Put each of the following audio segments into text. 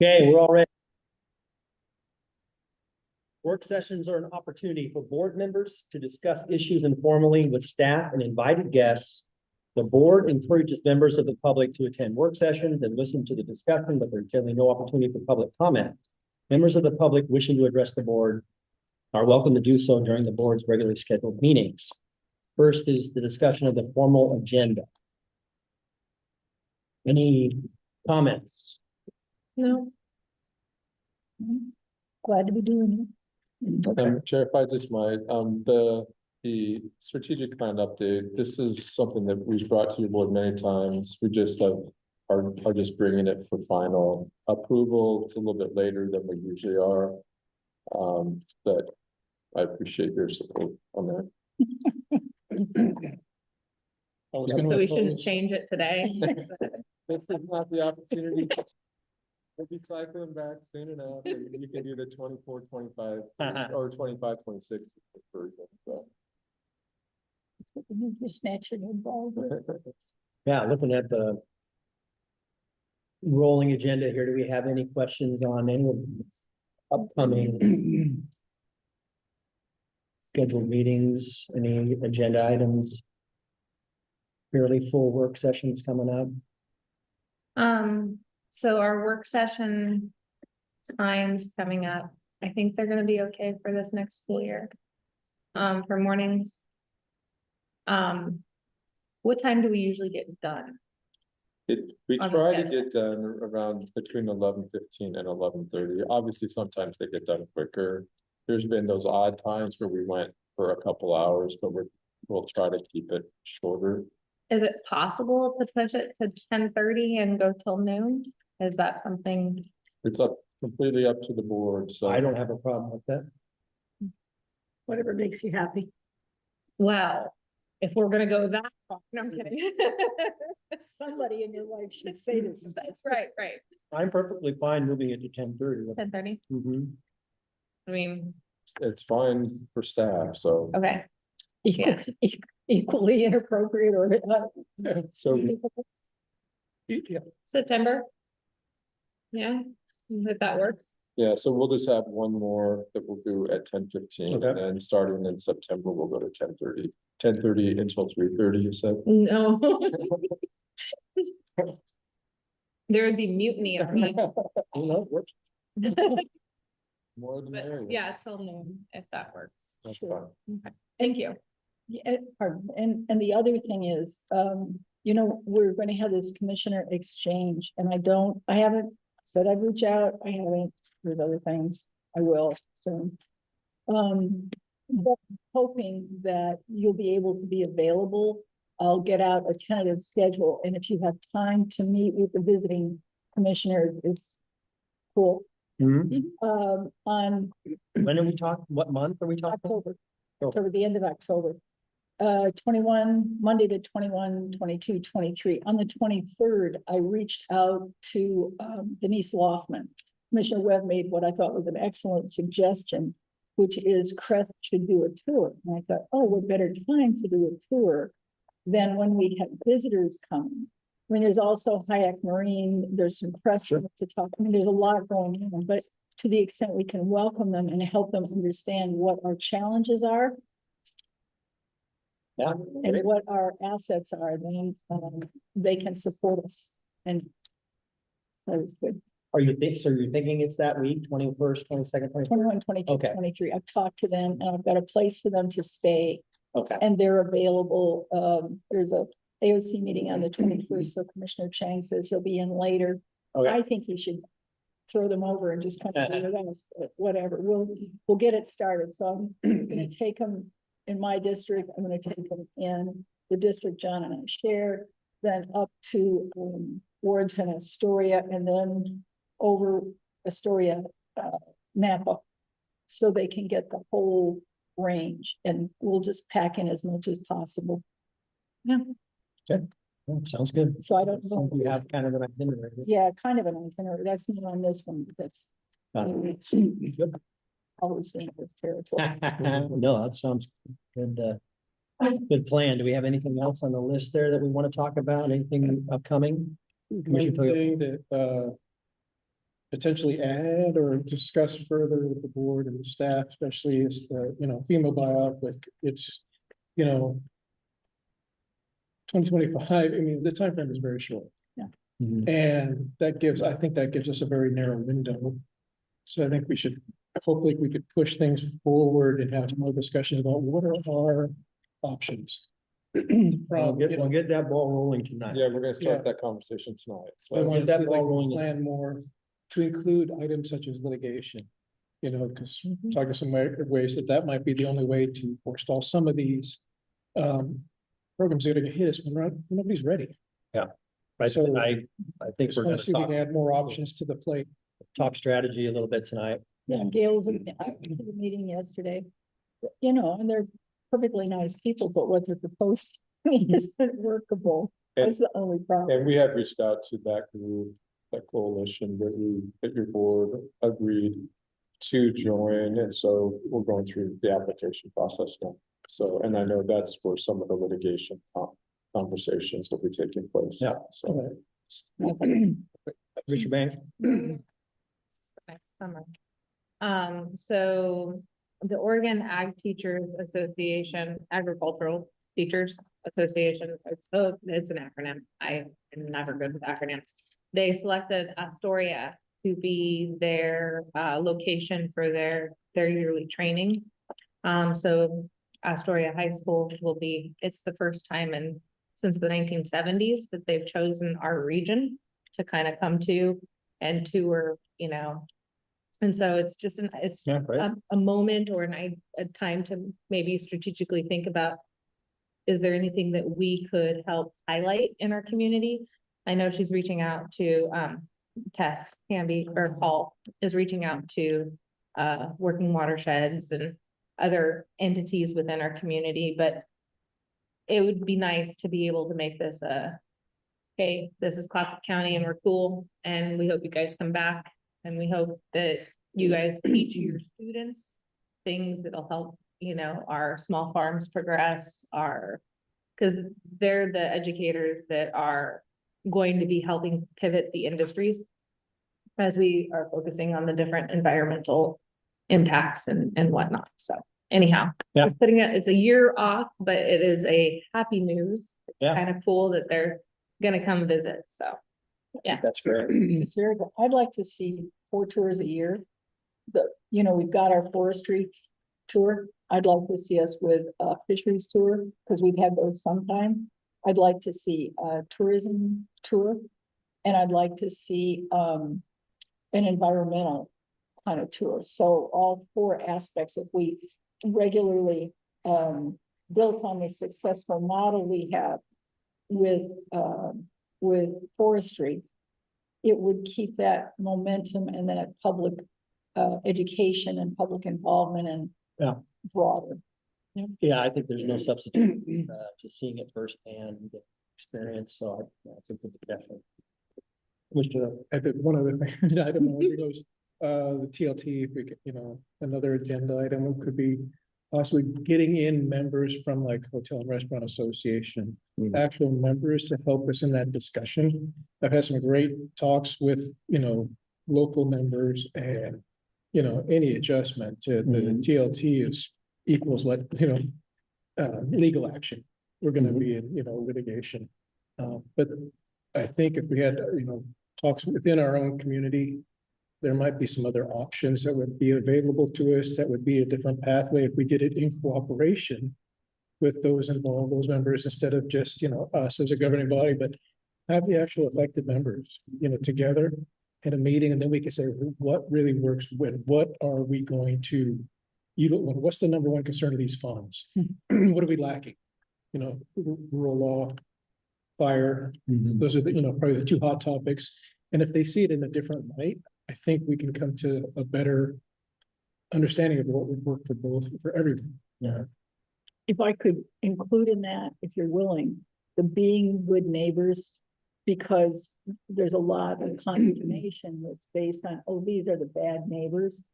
Okay, we're all ready. Work sessions are an opportunity for board members to discuss issues informally with staff and invited guests. The board encourages members of the public to attend work sessions and listen to the discussion, but there's generally no opportunity for public comment. Members of the public wishing to address the board are welcome to do so during the board's regularly scheduled meetings. First is the discussion of the formal agenda. Any comments? No. Glad to be doing it. Chair, if I just might, the strategic plan update, this is something that we've brought to your board many times. We just are just bringing it for final approval. It's a little bit later than we usually are. But I appreciate your support on that. So we shouldn't change it today. This is not the opportunity. We'll be cycling back soon enough, and you can do the 24, 25, or 25, 26 version, so. You snatch your involved. Yeah, looking at the rolling agenda here, do we have any questions on any of these upcoming scheduled meetings, any agenda items? Fairly full work sessions coming up. So our work session times coming up, I think they're gonna be okay for this next school year. For mornings. What time do we usually get done? We On the try to schedule. get done around between 11:15 and 11:30. Obviously, sometimes they get done quicker. There's been those odd times where we went for a couple hours, but we'll try to keep it shorter. Is it possible to push it to 10:30 and go till noon? Is that something? It's completely up to the board, so. I don't have a problem with that. Whatever makes you happy. Well, if we're gonna go that far, no, I'm kidding. Somebody in your life should say this. That's right, right. I'm perfectly fine moving it to 10:30. 10:30, I mean, It's fine for staff, so. okay, Yeah. Equally inappropriate or. So, September. Yeah, if that works. yeah, so we'll just have one more that we'll do at 10:15, Okay. and then starting in September, we'll go to 10:30. 10:30 until 3:30, you said? No. There would be mutiny of me, More than but merrier. yeah, till noon, if that works. That's Sure. fine. Thank you. Yeah, pardon, and the other thing is, we're gonna have this commissioner exchange, and I haven't said I'd reach out, I haven't, there's other things, I will soon. But hoping that you'll be able to be available, I'll get out a tentative schedule, and if you have time to meet with the visiting commissioners, it's cool. Mhm. On When are we talking, what month are we talking? October, the end of October. 21, Monday to 21, 22, 23. On the 23rd, I reached out to Denise Loffman. Commissioner Webb made what I thought was an excellent suggestion, which is Crest should do a tour. And I thought, oh, what better time to do a tour than when we have visitors coming. I mean, there's also Hayek Marine, there's some press Sure. to talk. I mean, there's a lot going on, but to the extent we can welcome them and help them understand what our challenges are Yeah. and what our assets are, then they can support us. And that was good. So you're thinking it's that week, 21st, 22nd, 23rd? 21, 22, Okay. 23. I've talked to them and I've got a place for them to stay Okay. and they're available. There's a AOC meeting on the 21st, so Commissioner Chang says he'll be in later. Okay. I think you should throw them over and just kind of do it, but whatever, we'll get it started. So I'm gonna take them in my district, I'm gonna take them in the district John and I share, then up to Warrenton, Astoria, and then over Astoria, Napa. So they can get the whole range, and we'll just pack in as much as possible. Yeah, Oh, sounds good. so I don't know. You have kind of an itinerary. Yeah, kind of an itinerary. That's not on this one, but that's Good. always dangerous territory. No, that sounds good. Good plan. Do we have anything else on the list there that we want to talk about? Anything upcoming? One Commissioner Toya? thing that, potentially add or discuss further with the board and the staff, especially as the, FEMA buyout with its, 2025, I mean, the timeframe is very short. And I think that gives us a very narrow window. So I think hopefully we could push things forward and have more discussion about what are our options. We'll get that ball rolling tonight. Yeah, we're gonna Yeah. start that conversation tonight, I so. want Get to that see like ball rolling. plan more to include items such as litigation. Because talking some ways that might be the only way to forestall some of these programs that are gonna hit us when nobody's ready. Right, So- and I think Just we're want gonna to see if we can talk, add more options to the plate. talk strategy a little bit tonight. Yeah, Gail was, I went to the meeting yesterday, and they're perfectly nice people, but what they're proposing isn't workable. That's the only problem. And we have reached out to that group, that coalition that your board agreed to join, and so we're going through the application process now. So, and I know that's where some of the litigation conversations will be taking place. Yeah. So, Mr. Banks? Next summer. So the Oregon Ag Teachers Association, Agricultural Teachers Association, it's an acronym. I am never good with acronyms. They selected Astoria to be their location for their yearly training. So Astoria High School it's the first time since the 1970s that they've chosen our region to kind of come to and tour, And so it's just Yeah, right. a moment or a time to maybe strategically think about, is there anything that we could help highlight in our community? I know she's reaching out to, Tess Hamby, or Paul is reaching out to, Working Watersheds and other entities within our community, but it would be nice to be able to make this hey, this is Clatsop County and we're cool, and we hope you guys come back. And we hope that you guys teach your students things that'll help, our small farms progress, because they're the educators that are going to be helping pivot the industries as we are focusing on the different environmental impacts and whatnot. So anyhow, Yeah. just it's a year off, but it is a happy news. It's Yeah. kind of cool that they're gonna come visit. So yeah. That's great. It's very good. I'd like to see 4 tours a year. We've got our forestry tour. I'd like to see us with a fisheries tour, because we've had those sometime. I'd like to see a tourism tour. And I'd like to see an environmental kind of tour. So all 4 aspects, if we regularly built on the successful model we have with forestry, it would keep that momentum and that public education and public involvement and Yeah. broader. Yeah, I think there's no substitute to seeing it firsthand, the experience, so I think it's definitely. I think one other thing, I don't know, if it goes, the TLT, if we could, another agenda item could be possibly getting in members from like Hotel and Restaurant Association, actual members to help us in that discussion. I've had some great talks with, local members, and, any adjustment to the TLT equals legal action. We're gonna be in, litigation. But I think if we had, talks within our own community, there might be some other options that would be available to us, that would be a different pathway if we did it in cooperation with those involved, those members, instead of just, us as a governing body, but have the actual elected members, together at a meeting, and then we can say what really works, what are we going to, what's the number one concern of these funds? What are we lacking? Rural law, fire, those are the, probably the 2 hot topics. And if they see it in a different light, I think we can come to a better understanding of what would work for everyone. Yeah. If I could include in that, if you're willing, the being good neighbors, because there's a lot of consternation that's based on, these are the bad neighbors.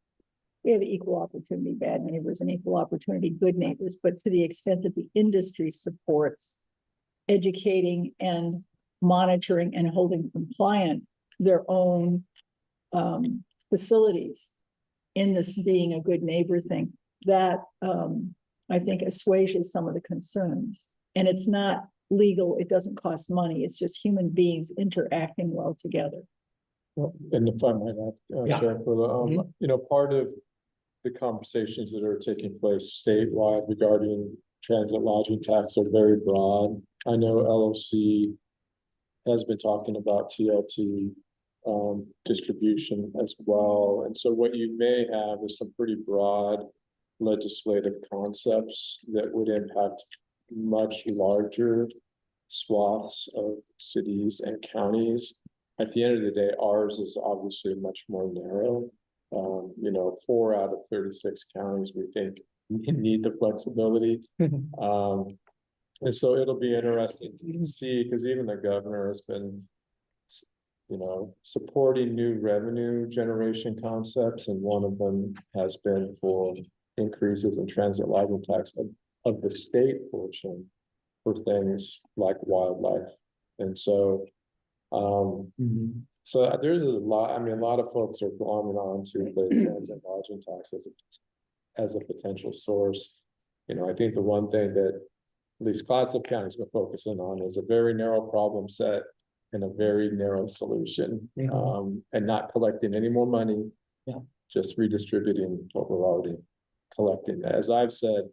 We have equal opportunity bad neighbors and equal opportunity good neighbors, but to the extent that the industry supports educating and monitoring and holding compliant their own facilities in this being a good neighbor thing, that, I think assuages some of the concerns. And it's not legal, it doesn't cost money, it's just human beings interacting well together. Well, and if I might add, Yeah. Chair Pruitt, you know, part of the conversations that are taking place statewide regarding transit lodging tax are very broad. I know LOC has been talking about TLT distribution as well. And so what you may have is some pretty broad legislative concepts that would impact much larger swaths of cities and counties. At the end of the day, ours is obviously much more narrow. You know, 4 out of 36 counties, we think need the flexibility. And so it'll be interesting to see, because even the governor has been, you know, supporting new revenue generation concepts, and one of them has been for increases in transit lodging tax of the state portion for things like wildlife. And so, so there's a lot, I mean, a lot of folks are glomming on to the transit lodging tax as a potential source. You know, I think the one thing that at least Clatsop County's been focusing on is a very narrow problem set and a very narrow solution. And not collecting any more money. Yeah. Just redistributing what we're already collecting. As I've said,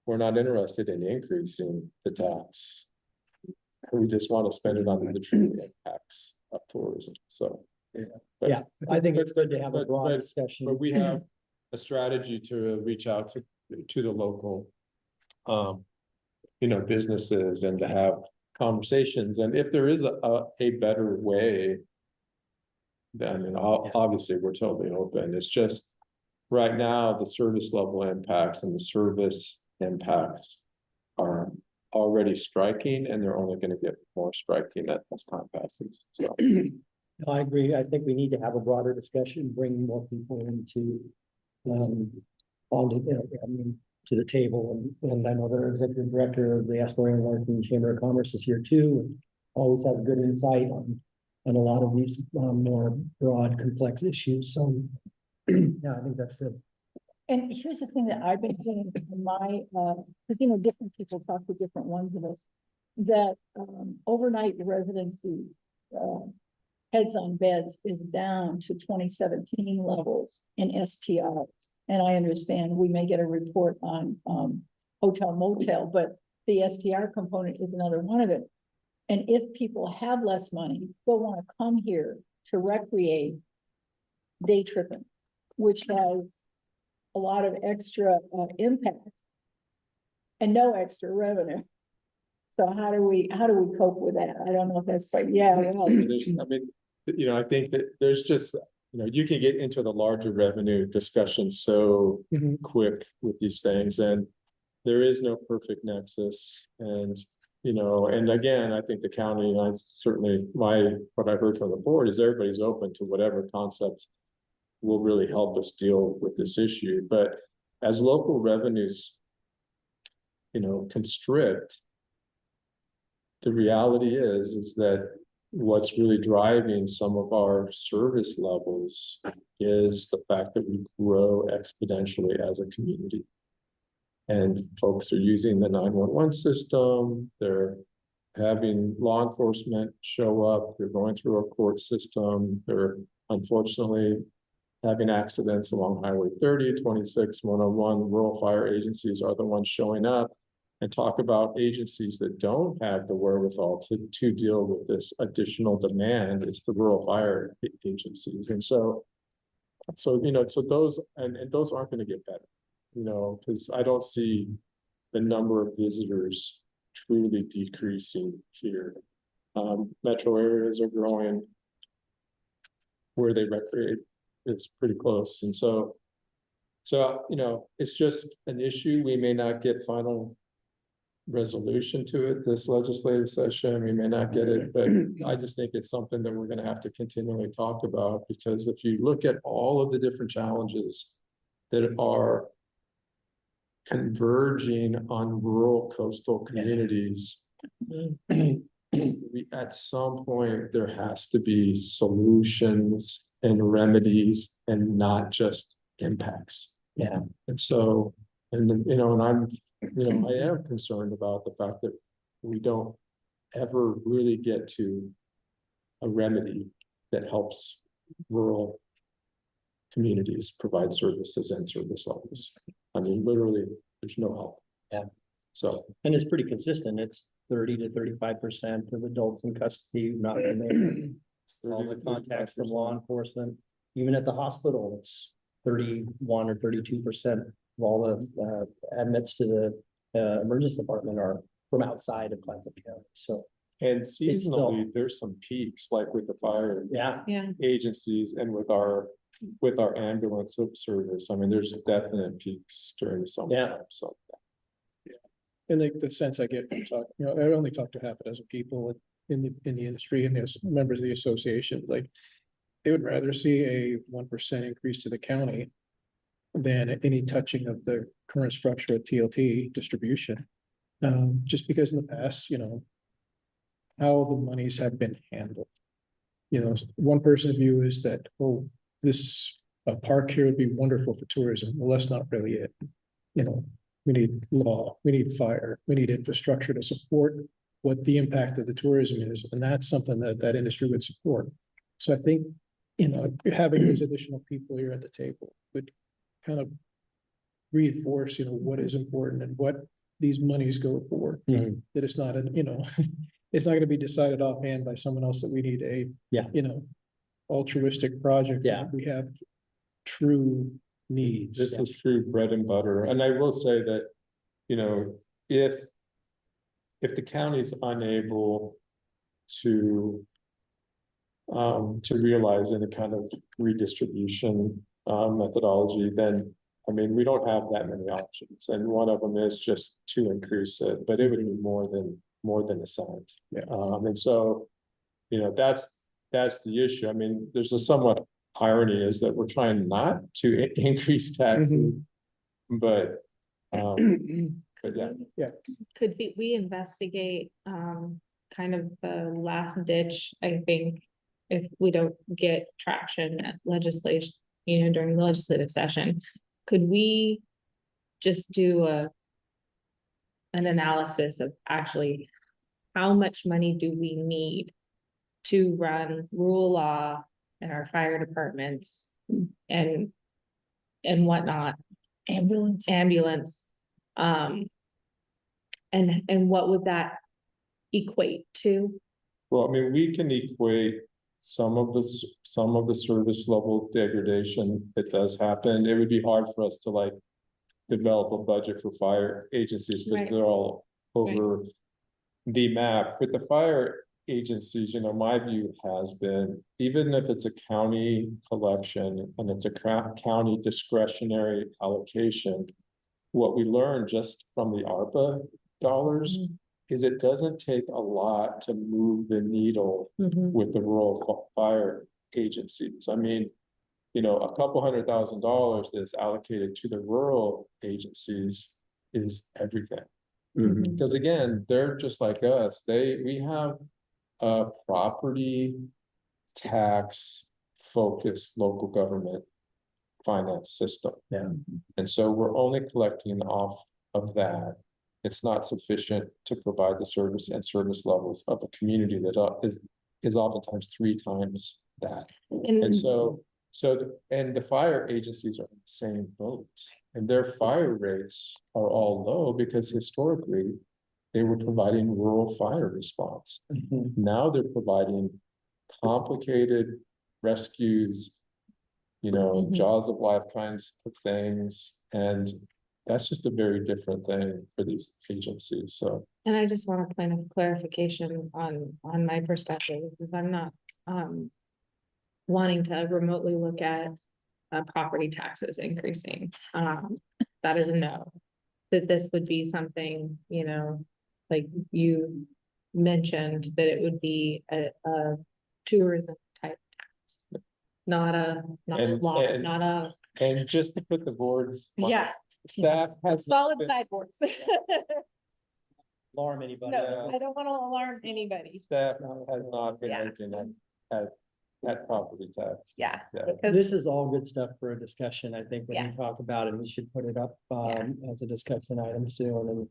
we're not interested in increasing the tax. We just want to spend it on the true impacts of tourism, so. But- Yeah, I think it's good to have a But- broad but- discussion. But we have a strategy to reach out to the local, you know, businesses and to have conversations, and if there is a better way, then, I mean, obviously, we're totally open. It's just right now, the service level impacts and the service impacts are already striking, and they're only going to get more striking as time passes, so. I agree. I think we need to have a broader discussion, bring more people into, onto, I mean, to the table. And I know their executive director of the Astoria and Washington Chamber of Commerce is here too, and always has good insight on a lot of these, more broad, complex issues. So, yeah, I think that's good. And here's the thing that I've been doing in my, because, you know, different people talk to different ones of us, that overnight residency heads on beds is down to 2017 levels in STR. And I understand we may get a report on hotel motel, but the STR component is another one of it. And if people have less money, they'll want to come here to recreate day tripping, which has a lot of extra impact and no extra revenue. So how do we cope with that? I don't know if that's quite, yeah. Well, I mean, you know, I think that there's just, you know, you can get into the larger revenue discussion so quick with these things, and there is no perfect nexus. And, you know, and again, I think the county, and I certainly what I heard from the board is everybody's open to whatever concept will really help us deal with this issue. But as local revenues, you know, constrict, the reality is that what's really driving some of our service levels is the fact that we grow exponentially as a community. And folks are using the 911 system, they're having law enforcement show up, they're going through our court system, they're unfortunately having accidents along Highway 30, 26, 101. Rural fire agencies are the ones showing up. And talk about agencies that don't have the wherewithal to deal with this additional demand. It's the rural fire agencies. And so, you know, so those, and those aren't going to get better, you know, because I don't see the number of visitors truly decreasing here. Metro areas are growing, where they recreate is pretty close. And so, you know, it's just an issue. We may not get final resolution to it this legislative session. We may not get it, but I just think it's something that we're going to have to continually talk about, because if you look at all of the different challenges that are converging on rural coastal communities, at some point there has to be solutions and remedies and not just impacts. Yeah. And so, and then, you know, and I'm, you know, I am concerned about the fact that we don't ever really get to a remedy that helps rural communities provide services and service levels. I mean, literally, there's no help. Yeah. So, And it's pretty consistent. It's 30 to 35% of adults in custody not been there. All the contacts from law enforcement, even at the hospital, it's 31 or 32% of all the admits to the emergency department are from outside of Clatsop County. So, and still- seasonally, there's some peaks, like with the fire yeah, Yeah, agencies and with our ambulance service. I mean, there's definite peaks during the summer. Yeah. So, And the sense I get from talking, you know, I only talked to half a dozen people in the industry and there's members of the association, like. They would rather see a 1% increase to the county. Than any touching of the current structure of TLT distribution. Just because in the past, you know. How the monies have been handled. You know, one person's view is that, oh, this, a park here would be wonderful for tourism. Well, that's not really it. You know, we need law, we need fire, we need infrastructure to support what the impact of the tourism is, and that's something that that industry would support. So I think, you know, having those additional people here at the table would kind of reinforce, you know, what is important and what these monies go for. Mhm. That it's not, a you know, it's not gonna be decided offhand by someone else that we need a, Yeah. you know, altruistic project. Yeah. We have true needs. this is true bread and butter. And I will say that, you know, if the county's unable to realize any kind of redistribution methodology, then I mean, we don't have that many options, and one of them is just to increase it, but it would be more than a cent. Yeah. And so, you know, that's the issue. I mean, there's a somewhat irony is that we're trying not to increase taxes, but yeah. could we investigate, kind of the last ditch, I think. If we don't get traction at legislation, you know, during the legislative session, could we just do an analysis of actually how much money do we need to run rule law and our fire departments and whatnot, ambulance, and what would that equate to? Well, I mean, we can equate some of the service level degradation that does happen. It would be hard for us to like develop a budget for fire agencies because Right. they're all over the map. With the fire agencies, you know, my view has been, even if it's a county collection and it's a county discretionary allocation, what we learned just from the ARPA dollars is it doesn't take a lot to move the needle with the rural fire agencies. I mean, you know, a couple $100,000 that's allocated to the rural agencies is everything. Mhm. Because again, they're just like us. We have a property tax focused local government finance system. Yeah. And so we're only collecting off of that. It's not sufficient to provide the service and service levels of a community that is oftentimes 3 times that. And so the fire agencies are in the same boat, and their fire rates are all low because historically they were providing rural fire response. Mhm. Now they're providing complicated rescues, you know, Mhm. jaws of life kinds of things, and that's just a very different thing for these agencies, so. And I just want a point of clarification on my perspective, because I'm not, wanting to remotely look at, property taxes increasing. That is a no. That this would be something, you know, like you mentioned, that it would be a tourism type tax. Not a And- law, and- not a, And just to put the boards. yeah, Staff has. solid been- sideboards. Alarm anybody. No, I don't want to alarm anybody. Staff has not been Yeah. looking at property text. Yeah. Yeah. Because This is all good stuff for a discussion, I think, when Yeah. we talk about it, we should put it up, Yeah. as a discussion item soon and.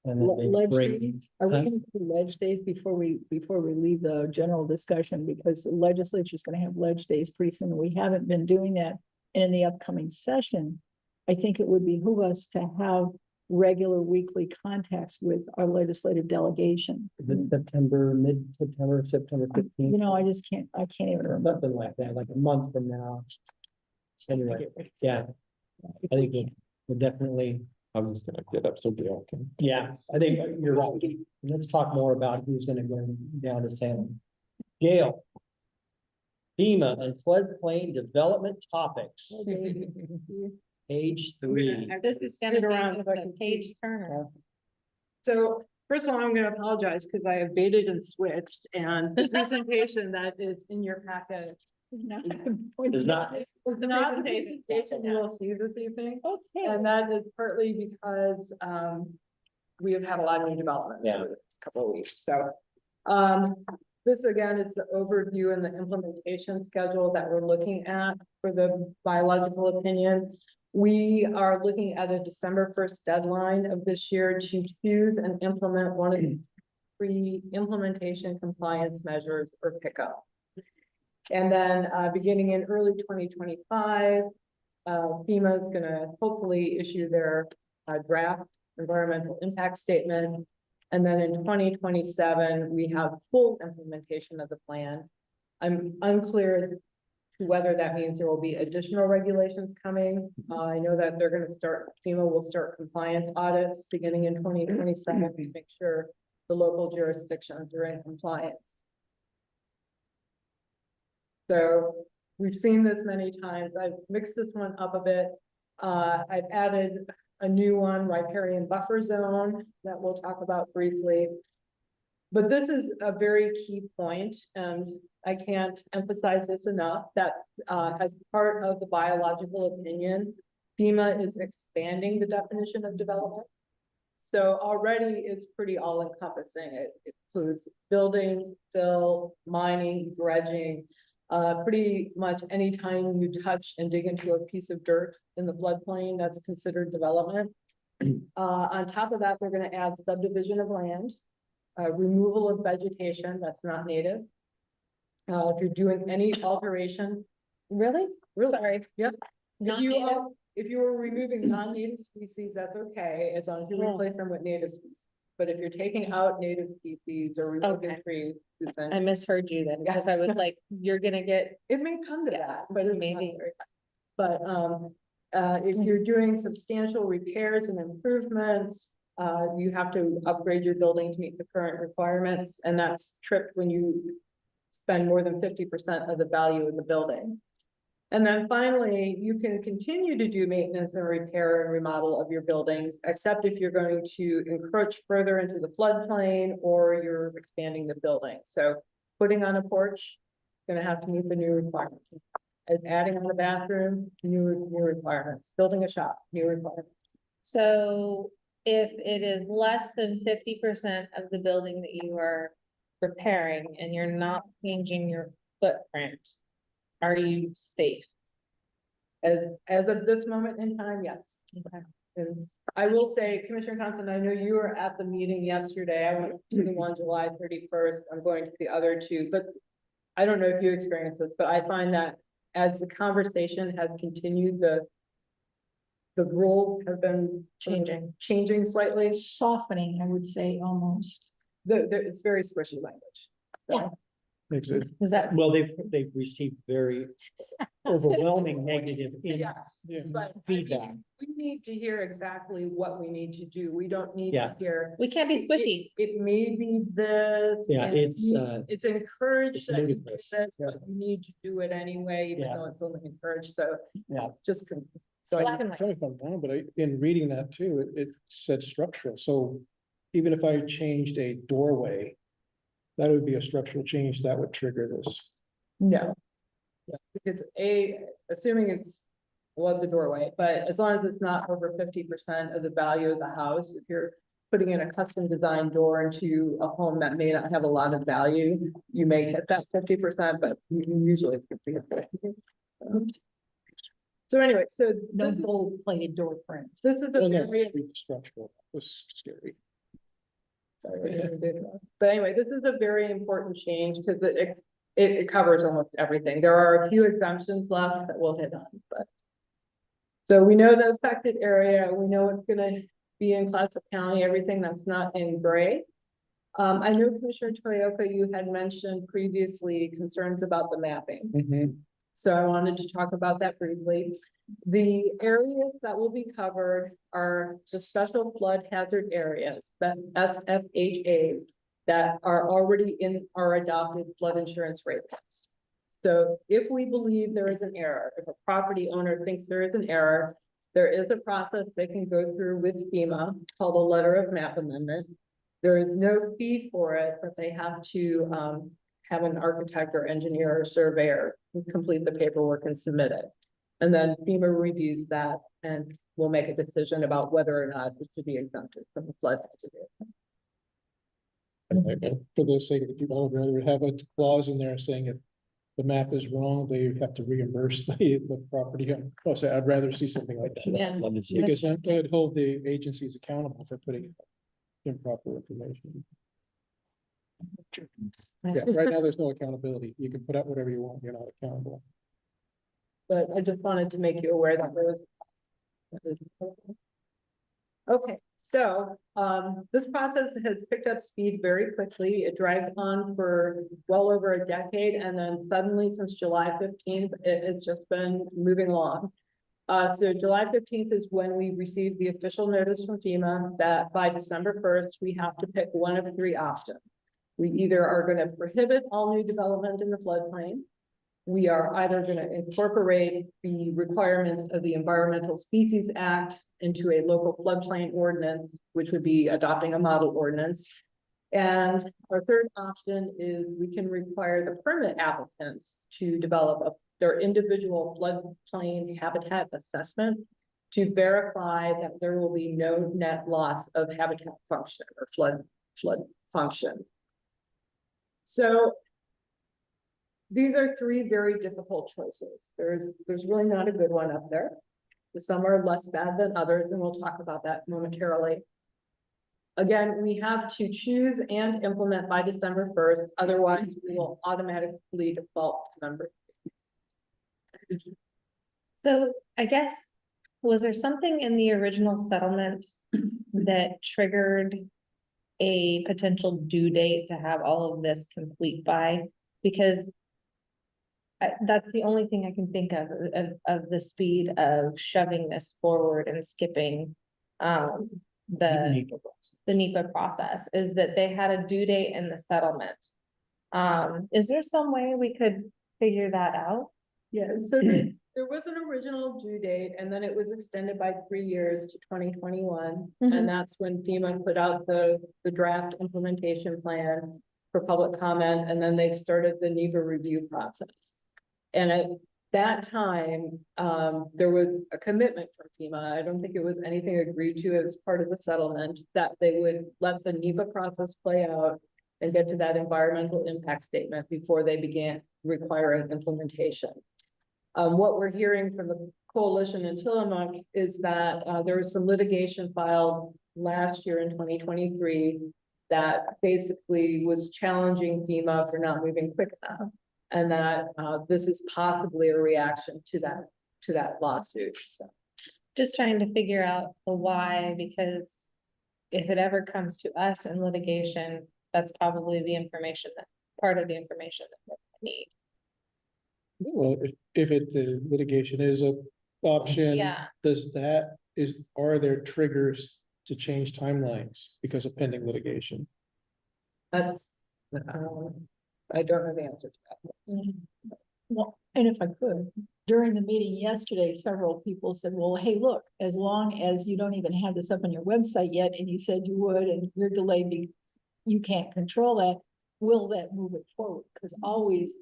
And then Ledge bring, days, are we Huh? gonna do ledge days before we leave the general discussion? Because the legislature's gonna have ledge days pretty soon. We haven't been doing that. And in the upcoming session, I think it would behoove us to have regular weekly contacts with our legislative delegation. is it September, mid-September, September You fifteenth, know, I can't even remember. something like that, like a month from now. Anyway, yeah, I think we'll definitely, I was just gonna get up so Gail can. yeah, I think you're right. Let's talk more about who's gonna go down to Salem. Gail. FEMA and floodplain development topics, page 3. this is gonna be the page turner. So first of all, I'm gonna apologize because I have baited and switched and the presentation that is in your packet Is not, is not the presentation you will see this evening. Okay. And that is partly because we have had a lot of new developments Yeah. over this couple of weeks, so. This again is the overview and the implementation schedule that we're looking at for the biological opinion. We are looking at a December 1st deadline of this year to choose and implement one of the pre-implementation compliance measures or pickup. And then beginning in early 2025, FEMA is gonna hopefully issue their draft environmental impact statement. And then in 2027, we have full implementation of the plan. I'm unclear as to whether that means there will be additional regulations coming. I know that they're gonna start, FEMA will start compliance audits beginning in 2027 to make sure the local jurisdictions are in compliance. So we've seen this many times. I've mixed this one up a bit. I've added a new one, riparian buffer zone, that we'll talk about briefly. But this is a very key point, and I can't emphasize this enough, that as part of the biological opinion, FEMA is expanding the definition of development. So already it's pretty all encompassing. It includes buildings, fill, mining, dredging. Pretty much anytime you touch and dig into a piece of dirt in the floodplain, that's considered development. On top of that, they're gonna add subdivision of land, removal of vegetation that's not native. If you're doing any alteration, Really? Sorry. Yep. Not native? if you were removing non-native species, that's okay, as long as you replace them with native species. But if you're taking out native species or removing Okay. trees, then I misheard you then, because I was like, you're gonna get, it may come to that, but it's maybe. maybe. But if you're doing substantial repairs and improvements, you have to upgrade your building to meet the current requirements, and that's tripped when you spend more than 50% of the value of the building. And then finally, you can continue to do maintenance and repair and remodel of your buildings, except if you're going to encroach further into the floodplain or you're expanding the building. So putting on a porch, gonna have to meet the new requirements. Adding on a bathroom, new requirements. Building a shop, new requirements. so if it is less than 50% of the building that you are repairing and you're not changing your footprint, are you safe? As of this moment in time, yes. Okay. And I will say, Commissioner Thompson, I know you were at the meeting yesterday. I went to the one July 31st. I'm going to the other two, but I don't know if you experienced this, but I find that as the conversation has continued, the rules have been changing slightly. Softening, I would say, almost. It's very squishy language. Yeah. Makes it, Is that? well, they've received very overwhelming negative Yes, yeah. but I mean, feedback. we need to hear exactly what we need to do. We don't need to Yeah. hear. We can't be squishy. It may be this. Yeah, and it's encouraged it's that you do ludicrous. this, but you need to do it anyway, even Yeah. though it's only encouraged, so. Yeah. Just, so I, Black and white. Tell me if I'm wrong, but in reading that too, it said structural, so even if I changed a doorway, that would be a structural change that would trigger this. no. Yeah, because assuming it's, well, the doorway, but as long as it's not over 50% of the value of the house, if you're putting in a custom design door into a home that may not have a lot of value, you may hit that 50%, but usually it's 50. So anyway, so No this is, gold plated door frame. this is a Well, no, very, read the structural, that's scary. but anyway, this is a very important change because it covers almost everything. There are a few exemptions left that we'll hit on, but. So we know the affected area, we know it's gonna be in Clatsop County, everything that's not in gray. I know Commissioner Toyoka, you had mentioned previously concerns about the mapping. Mhm. So I wanted to talk about that briefly. The areas that will be covered are the special flood hazard areas, that SFHAs, that are already in our adopted flood insurance rate plans. So if we believe there is an error, if a property owner thinks there is an error, there is a process they can go through with FEMA called a letter of map amendment. There is no fee for it, but they have to have an architect or engineer or surveyor complete the paperwork and submit it. And then FEMA reviews that and will make a decision about whether or not it should be exempted from the flood hazard. And for the sake of it, I would rather have a clause in there saying if the map is wrong, they have to reimburse the property. Oh, so I'd rather see something like that. Yeah. Love to see it. Because that would hold the agencies accountable for putting improper information. Yeah, right now, there's no accountability. You can put out whatever you want, you're not accountable. But I just wanted to make you aware that okay, so, this process has picked up speed very quickly. It dragged on for well over a decade, and then suddenly, since July 15th, it's just been moving along. So July 15th is when we received the official notice from FEMA that by December 1st, we have to pick one of 3 options. We either are gonna prohibit all new development in the floodplain. We are either gonna incorporate the requirements of the Environmental Species Act into a local floodplain ordinance, which would be adopting a model ordinance. And our third option is we can require the permit applicants to develop their individual floodplain habitat assessment to verify that there will be no net loss of habitat function or flood function. So these are 3 very difficult choices. There's really not a good one up there. Some are less bad than others, and we'll talk about that momentarily. Again, we have to choose and implement by December 1st, otherwise we will automatically default to number. So I guess, was there something in the original settlement that triggered a potential due date to have all of this complete by? Because that's the only thing I can think of the speed of shoving this forward and skipping the NEPA process, is that they had a due date in the settlement. Is there some way we could figure that out? Yeah, so there was an original due date, and then it was extended by 3 years to 2021. Mhm. And that's when FEMA put out the draft implementation plan for public comment, and then they started the NEPA review process. And at that time, there was a commitment from FEMA. I don't think it was anything agreed to as part of the settlement, that they would let the NEPA process play out and get to that environmental impact statement before they began requiring implementation. What we're hearing from the coalition in Tillamook is that there was some litigation filed last year in 2023 that basically was challenging FEMA for not moving quick enough. And that this is possibly a reaction to that lawsuit. So Just trying to figure out the why, because if it ever comes to us in litigation, that's probably the information part of the information that we need. Well, if the litigation is a option. Yeah. Are there triggers to change timelines because of pending litigation? that's, I don't know the answer to that. Well, and if I could, during the meeting yesterday, several people said, well, hey, look, as long as you don't even have this up on your website yet, and you said you would, and you're delayed, you can't control that, will that move it forward? Because always,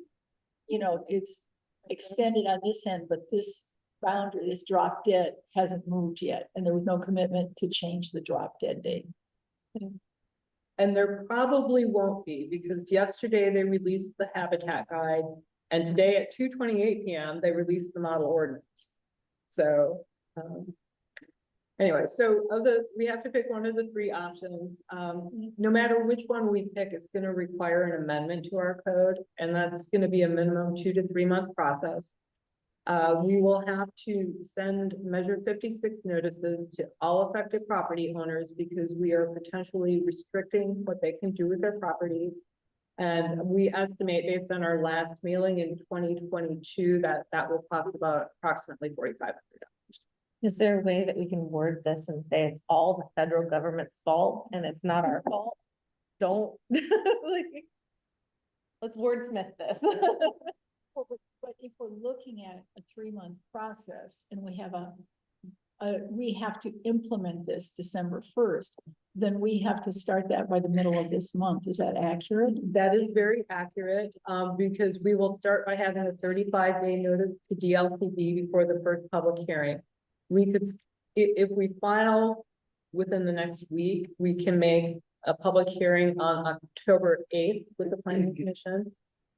it's extended on this end, but this boundary, this drop dead hasn't moved yet, and there was no commitment to change the drop dead date. And there probably won't be, because yesterday they released the habitat guide, and today at 2:28 PM, they released the model ordinance. So, anyway, so we have to pick one of the three options. No matter which one we pick, it's gonna require an amendment to our code, and that's gonna be a minimum 2 to 3 month process. We will have to send Measure 56 notices to all affected property owners because we are potentially restricting what they can do with their properties. And we estimate, based on our last mailing in 2022, that will cost about approximately $4,500. Is there a way that we can word this and say it's all the federal government's fault and it's not our fault? Don't, like, let's wordsmith this. But if we're looking at a 3-month process and we have we have to implement this December 1st, then we have to start that by the middle of this month. Is that accurate? That is very accurate, because we will start by having a 35-day notice to DLCD before the first public hearing. We could, if we file within the next week, we can make a public hearing on October 8th with the planning commission.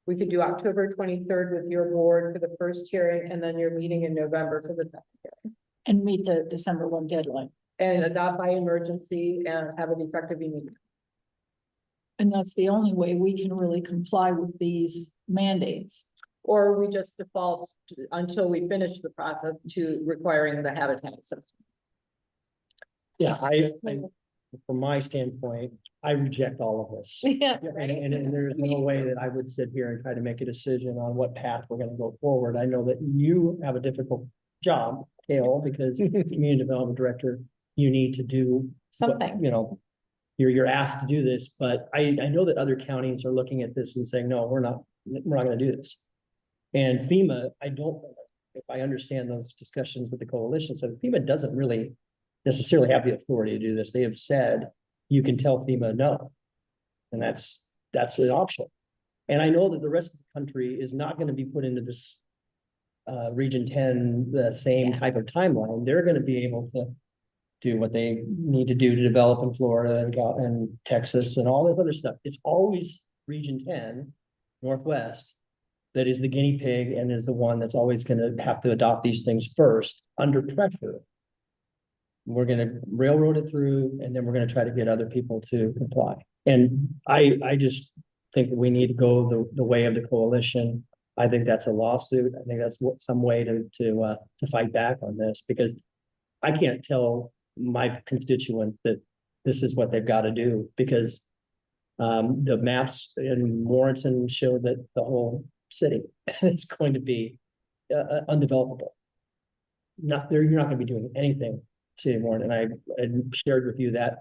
We could do October 23rd with your board for the first hearing, and then your meeting in November for the second hearing. And meet the December 1 deadline. And adopt by emergency and have it effective immediately. And that's the only way we can really comply with these mandates. Or we just default until we finish the process to requiring the habitat system. Yeah, from my standpoint, I reject all of this. Yeah. And there's no way that I would sit here and try to make a decision on what path we're gonna go forward. I know that you have a difficult job, Kale, because as community development director, you need to do what, Something. you know, you're asked to do this, but I know that other counties are looking at this and saying, no, we're not gonna do this. And FEMA, if I understand those discussions with the coalition, so FEMA doesn't really necessarily have the authority to do this. They have said, you can tell FEMA no. And that's an option. And I know that the rest of the country is not going to be put into this Region 10, the same type of timeline. They're going to be able to do what they need to do to develop in Florida and Texas and all this other stuff. It's always Region 10, Northwest, that is the guinea pig and is the one that's always going to have to adopt these things first under pressure. We're gonna railroad it through, and then we're gonna try to get other people to comply. And I just think that we need to go the way of the coalition. I think that's a lawsuit. I think that's some way to fight back on this, because I can't tell my constituent that this is what they've got to do, because the maps in Warrenton show that the whole city is going to be undevelopable. You're not gonna be doing anything anymore. And I shared with you that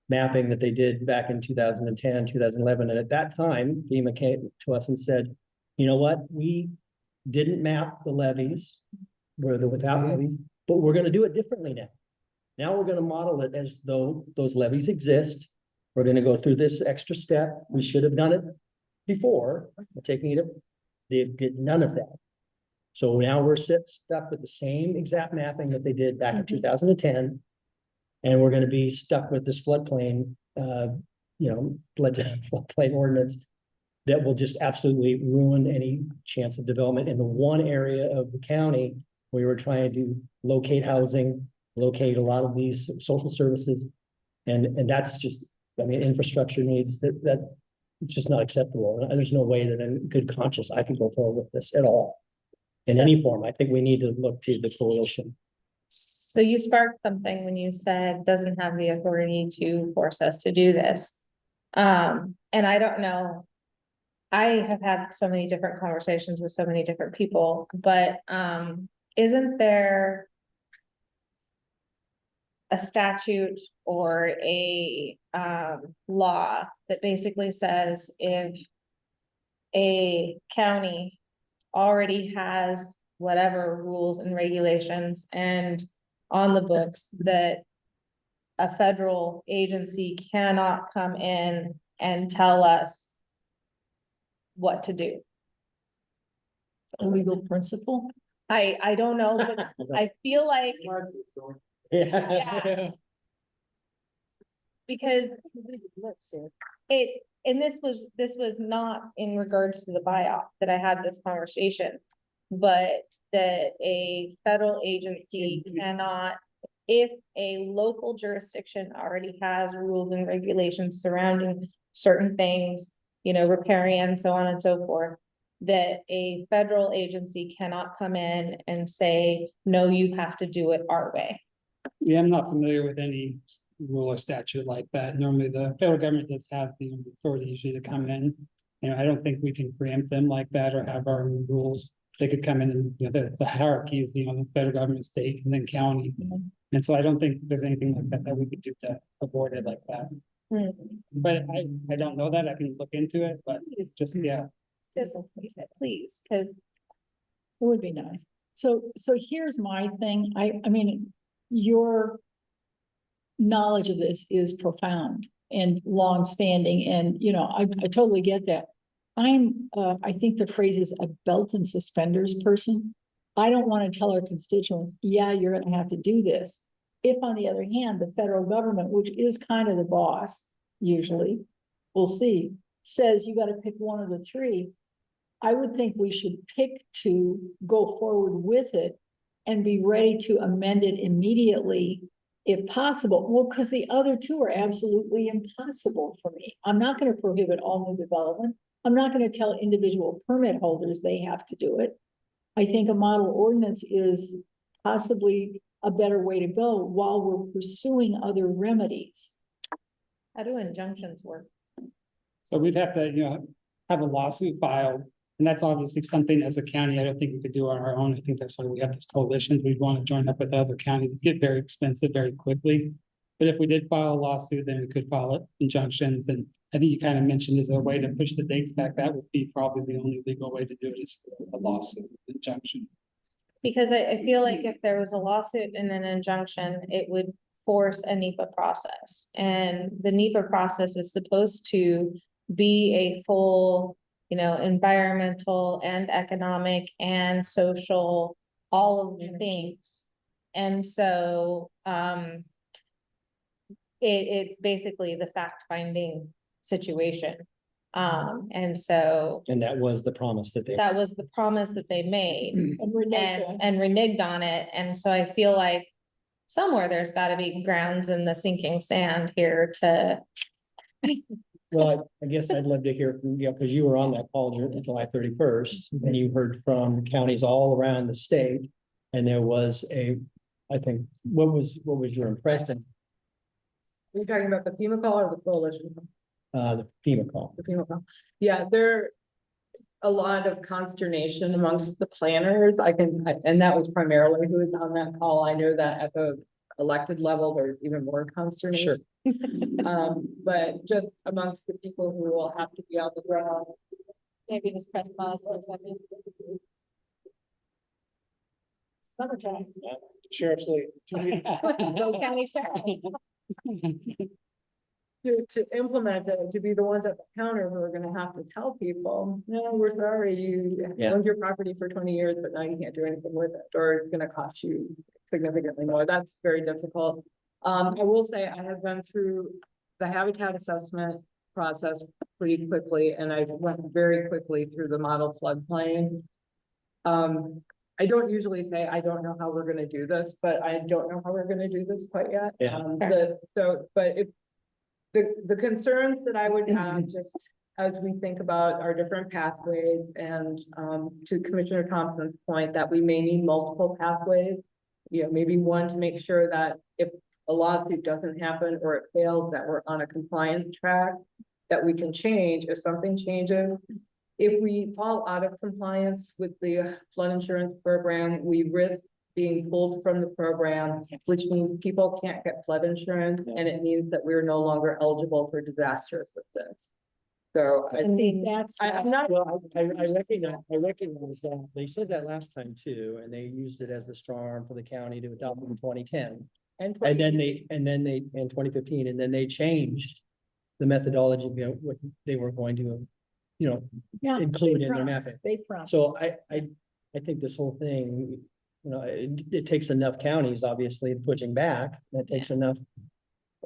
mapping that they did back in 2010, 2011. And at that time, FEMA came to us and said, you know what, we didn't map the levees, where the without levees, but we're going to do it differently now. Now we're going to model it as though those levees exist. We're going to go through this extra step. We should have done it before, they did none of that. So now we're stuck with the same exact mapping that they did back in 2010. And we're gonna be stuck with this floodplain, floodplain ordinance that will just absolutely ruin any chance of development in the one area of the county where we're trying to locate housing, locate a lot of these social services. And that's just, I mean, infrastructure needs that it's just not acceptable. And there's no way that in good conscience I can go forward with this at all. In any form. I think we need to look to the coalition. So you sparked something when you said doesn't have the authority to force us to do this. And I don't know. I have had so many different conversations with so many different people, but isn't there a statute or a law that basically says if a county already has whatever rules and regulations and on the books that a federal agency cannot come in and tell us what to do? A legal principle? I don't know, but I feel like, Yeah. because it, and this was not in regards to the buyout that I had this conversation. But that a federal agency cannot, if a local jurisdiction already has rules and regulations surrounding certain things, you know, riparian, so on and so forth, that a federal agency cannot come in and say, no, you have to do it our way. Yeah, I'm not familiar with any rule or statute like that. Normally, the federal government does have the authority usually to come in. You know, I don't think we can preempt them like that or have our own rules. They could come in and, you know, the hierarchy is, you know, the federal government, state, and then county. And so I don't think there's anything like that that we could do to avoid it like that. But I don't know that. I can look into it, but it's just, yeah. Just, please, because It would be nice. So here's my thing. I mean, your knowledge of this is profound and longstanding, and, you know, I totally get that. I think the phrase is a belt and suspenders person. I don't want to tell our constituents, yeah, you're gonna have to do this. If, on the other hand, the federal government, which is kind of the boss, usually, we'll see, says you gotta pick one of the three, I would think we should pick to go forward with it and be ready to amend it immediately if possible. Well, because the other two are absolutely impossible for me. I'm not gonna prohibit all new development. I'm not gonna tell individual permit holders they have to do it. I think a model ordinance is possibly a better way to go while we're pursuing other remedies. how do injunctions work? So we'd have to, you know, have a lawsuit filed. And that's obviously something as a county, I don't think we could do on our own. I think that's why we have this coalition. We'd want to join up with other counties. It'd get very expensive very quickly. But if we did file a lawsuit, then we could file it injunctions. And I think you kind of mentioned is a way to push the dates back. That would be probably the only legal way to do it is a lawsuit injunction. Because I feel like if there was a lawsuit and an injunction, it would force a NEPA process. And the NEPA process is supposed to be a full, you know, environmental and economic and social, all of the things. And so, it's basically the fact-finding situation. And so And that was the promise that they. that was the promise that they made. And we're And reneged on it, and so I feel like somewhere there's gotta be grounds in the sinking sand here to. Well, I guess I'd love to hear from you, because you were on that call July 31st, and you heard from counties all around the state. And there was I think, what was your impression? Are you talking about the FEMA call or the coalition? The FEMA call. The FEMA call. Yeah, there a lot of consternation amongst the planners. And that was primarily who was on that call. I know that at the elected level, there's even more consternation. But just amongst the people who will have to be on the ground. Maybe just press pause for a second. summertime. Sheriff's League. Go county sheriff. To implement it, to be the ones at the counter who are gonna have to tell people, no, we're sorry, you Yeah. owned your property for 20 years, but now you can't do anything with it, or it's gonna cost you significantly more. That's very difficult. I will say I have been through the habitat assessment process pretty quickly, and I went very quickly through the model floodplain. I don't usually say, I don't know how we're gonna do this, but I don't know how we're gonna do this quite yet. Yeah. But if the concerns that I would have, just as we think about our different pathways and to Commissioner Thompson's point that we may need multiple pathways. You know, maybe one to make sure that if a lawsuit doesn't happen or it fails, that we're on a compliance track, that we can change if something changes. If we fall out of compliance with the flood insurance program, we risk being pulled from the program, which means people can't get flood insurance, and it means that we're no longer eligible for disaster assistance. So I See, that's. I'm not, Well, I recognize that. They said that last time too, and they used it as the strong arm for the county to adopt in 2010. And then in 2015, and then they changed the methodology, you know, what they were going to, you know, Yeah, include they in their promised, mapping. They promised. So I think this whole thing, you know, it takes enough counties, obviously, pushing back. That takes enough,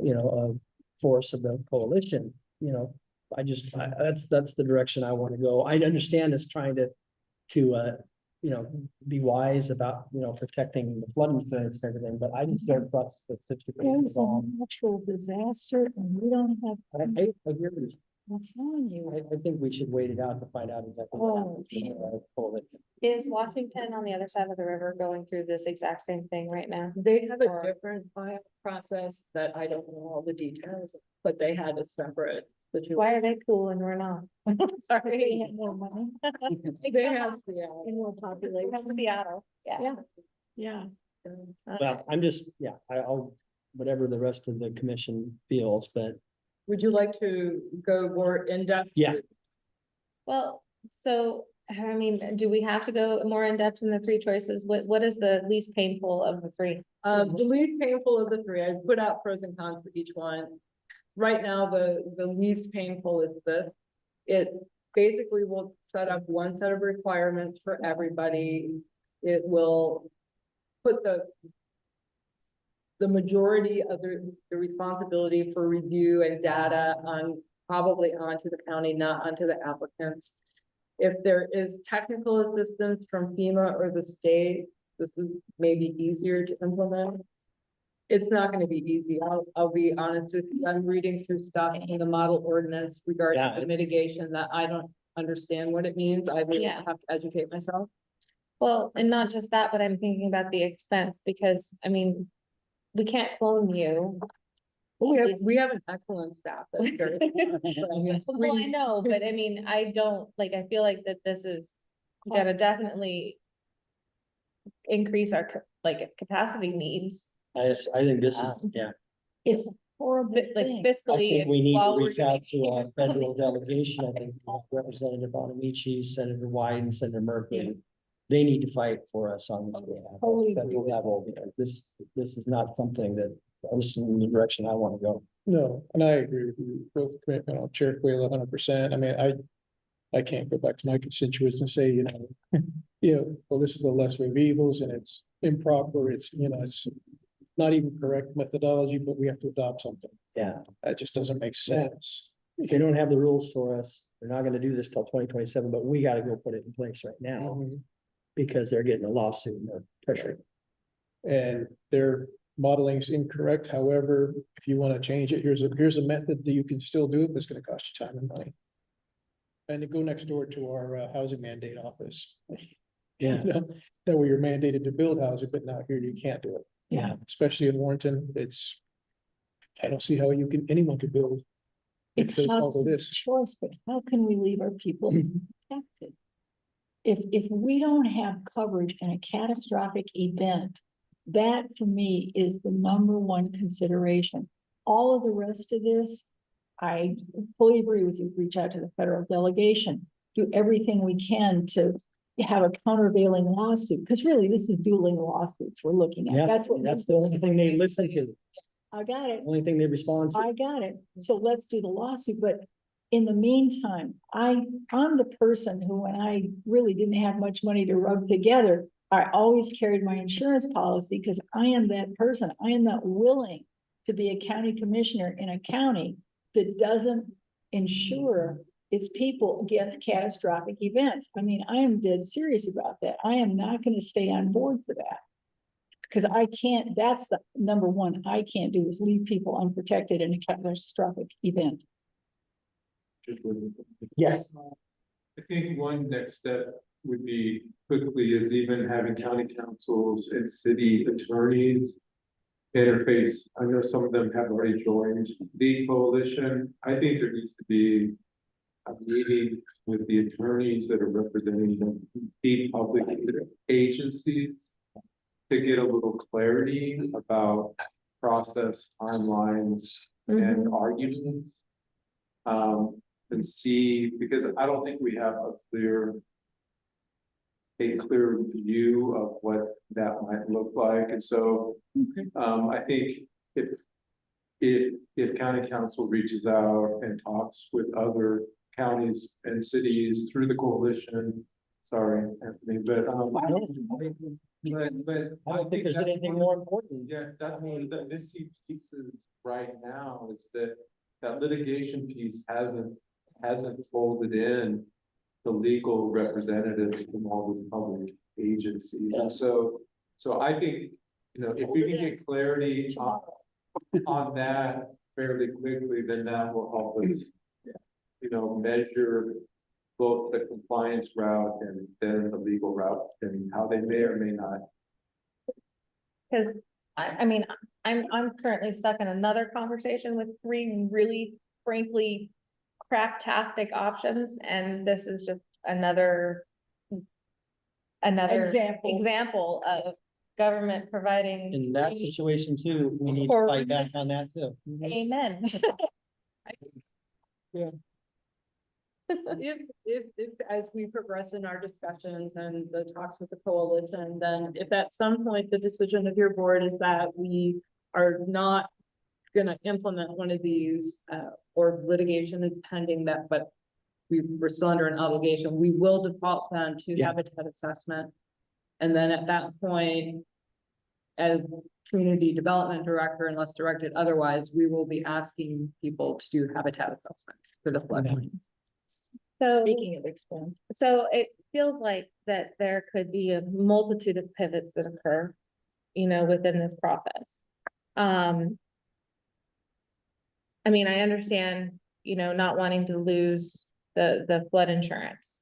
you know, force of the coalition, that's the direction I want to go. I understand us trying to, be wise about, protecting the flood insurance and everything, but I just don't trust the situation. There's a natural disaster and we don't have, I agree with you. I'm telling you. I think we should wait it out to find out exactly. what happens in the coalition. Is Washington on the other side of the river going through this exact same thing right now? They have a Or- different buyout process that I don't know all the details, but they had a separate situation. Why are they cool and we're not? They Sorry. have more money They have, yeah. and more We population. have Seattle, yeah. Yeah, Well, I'm just, I'll, whatever the rest of the commission feels, but Would you like to go more in depth? Yeah. Well, so, I mean, do we have to go more in depth in the three choices? What is the least painful of the three? The least painful of the three, I put out pros and cons for each one. Right now, the least painful is this. It basically will set up one set of requirements for everybody. It will put the majority of the responsibility for review and data on, probably onto the county, not onto the applicants. If there is technical assistance from FEMA or the state, this is maybe easier to implement. It's not gonna be easy. I'll be honest with you. I'm reading through stuff in the model ordinance regarding Yeah. the mitigation that I don't understand what it means. I really Yeah. have to educate myself. Well, and not just that, but I'm thinking about the expense because, I mean, we can't clone you. We have an excellent staff. That's very smart, but Well, I know, but I mean, I I feel like that this is gonna definitely increase our capacity needs, I think this is, it's a horrible but like thing. I fiscally. think we need to while we're reach out to doing- our federal delegation. I think Representative Bonamici, Senator Wyden, and Senator Murphy. They need to fight for us on this behalf, Totally at federal level, because this is not something that, this is in the direction I want to go. No, and I agree with you, both commitment on Chair Quayle 100%. I mean, I can't go back to my constituents and say, well, this is the lesser of evils and it's improper, it's not even correct methodology, but we have to adopt something. Yeah, That just doesn't make sense. they don't have the rules for us. They're not gonna do this till 2027, but we gotta go put it in place right now because they're getting a lawsuit and they're pressuring. And their modeling is incorrect. However, if you want to change it, here's a method that you can still do it, but it's gonna cost you time and money. And to go next door to our housing mandate office. Yeah. That where you're mandated to build housing, but now here you can't do it. Yeah. Especially in Warrenton, I don't see how anyone could build. It's If they follow house this. choice, but how can we leave our people protected? If we don't have coverage in a catastrophic event, that for me is the number one consideration. All of the rest of this, I fully agree with you, reach out to the federal delegation, do everything we can to have a countervailing lawsuit, because really this is dueling lawsuits we're looking at. Yeah, that's the only thing they listen to, I got it. only thing they respond to. I got it. So let's do the lawsuit, but in the meantime, I'm the person who, when I really didn't have much money to rub together, I always carried my insurance policy because I am that person. I am not willing to be a county commissioner in a county that doesn't insure its people against catastrophic events. I mean, I am dead serious about that. I am not going to stay on board for that. Because I can't, that's the number one I can't do is leave people unprotected in a catastrophic event. Yes. I think one next step would be quickly is even having county councils and city attorneys interface. I know some of them have already joined the coalition. I think there needs to be a meeting with the attorneys that are representing the public agencies to get a little clarity about process, timelines, and arguments. And see, because I don't think we have a clear view of what that might look like. And so, I think if county council reaches out and talks with other counties and cities through the coalition, sorry, Anthony, but, but I don't think there's that's anything one- more important. Yeah, that's one of the missing pieces right now is that that litigation piece hasn't folded in the legal representatives from all these public agencies. And so I think, you know, if we can get clarity on that fairly quickly, then that will help us, you know, measure both the compliance route and then the legal route and how they may or may not. Cause I mean, I'm currently stuck in another conversation with three really frankly craptastic options, and this is just another example of government providing. In that free- situation too, we need to fight back on that too. Amen. If, as we progress in our discussions and the talks with the coalition, then if at some point the decision of your board is that we are not gonna implement one of these, or litigation is pending that, but we're still under an obligation, we will default then to Yeah. habitat assessment. And then at that point, as community development director, unless directed otherwise, we will be asking people to do habitat assessment for the floodplain. So, Speaking of expense. so it feels like that there could be a multitude of pivots that occur, you know, within this process. I mean, I understand, you know, not wanting to lose the flood insurance.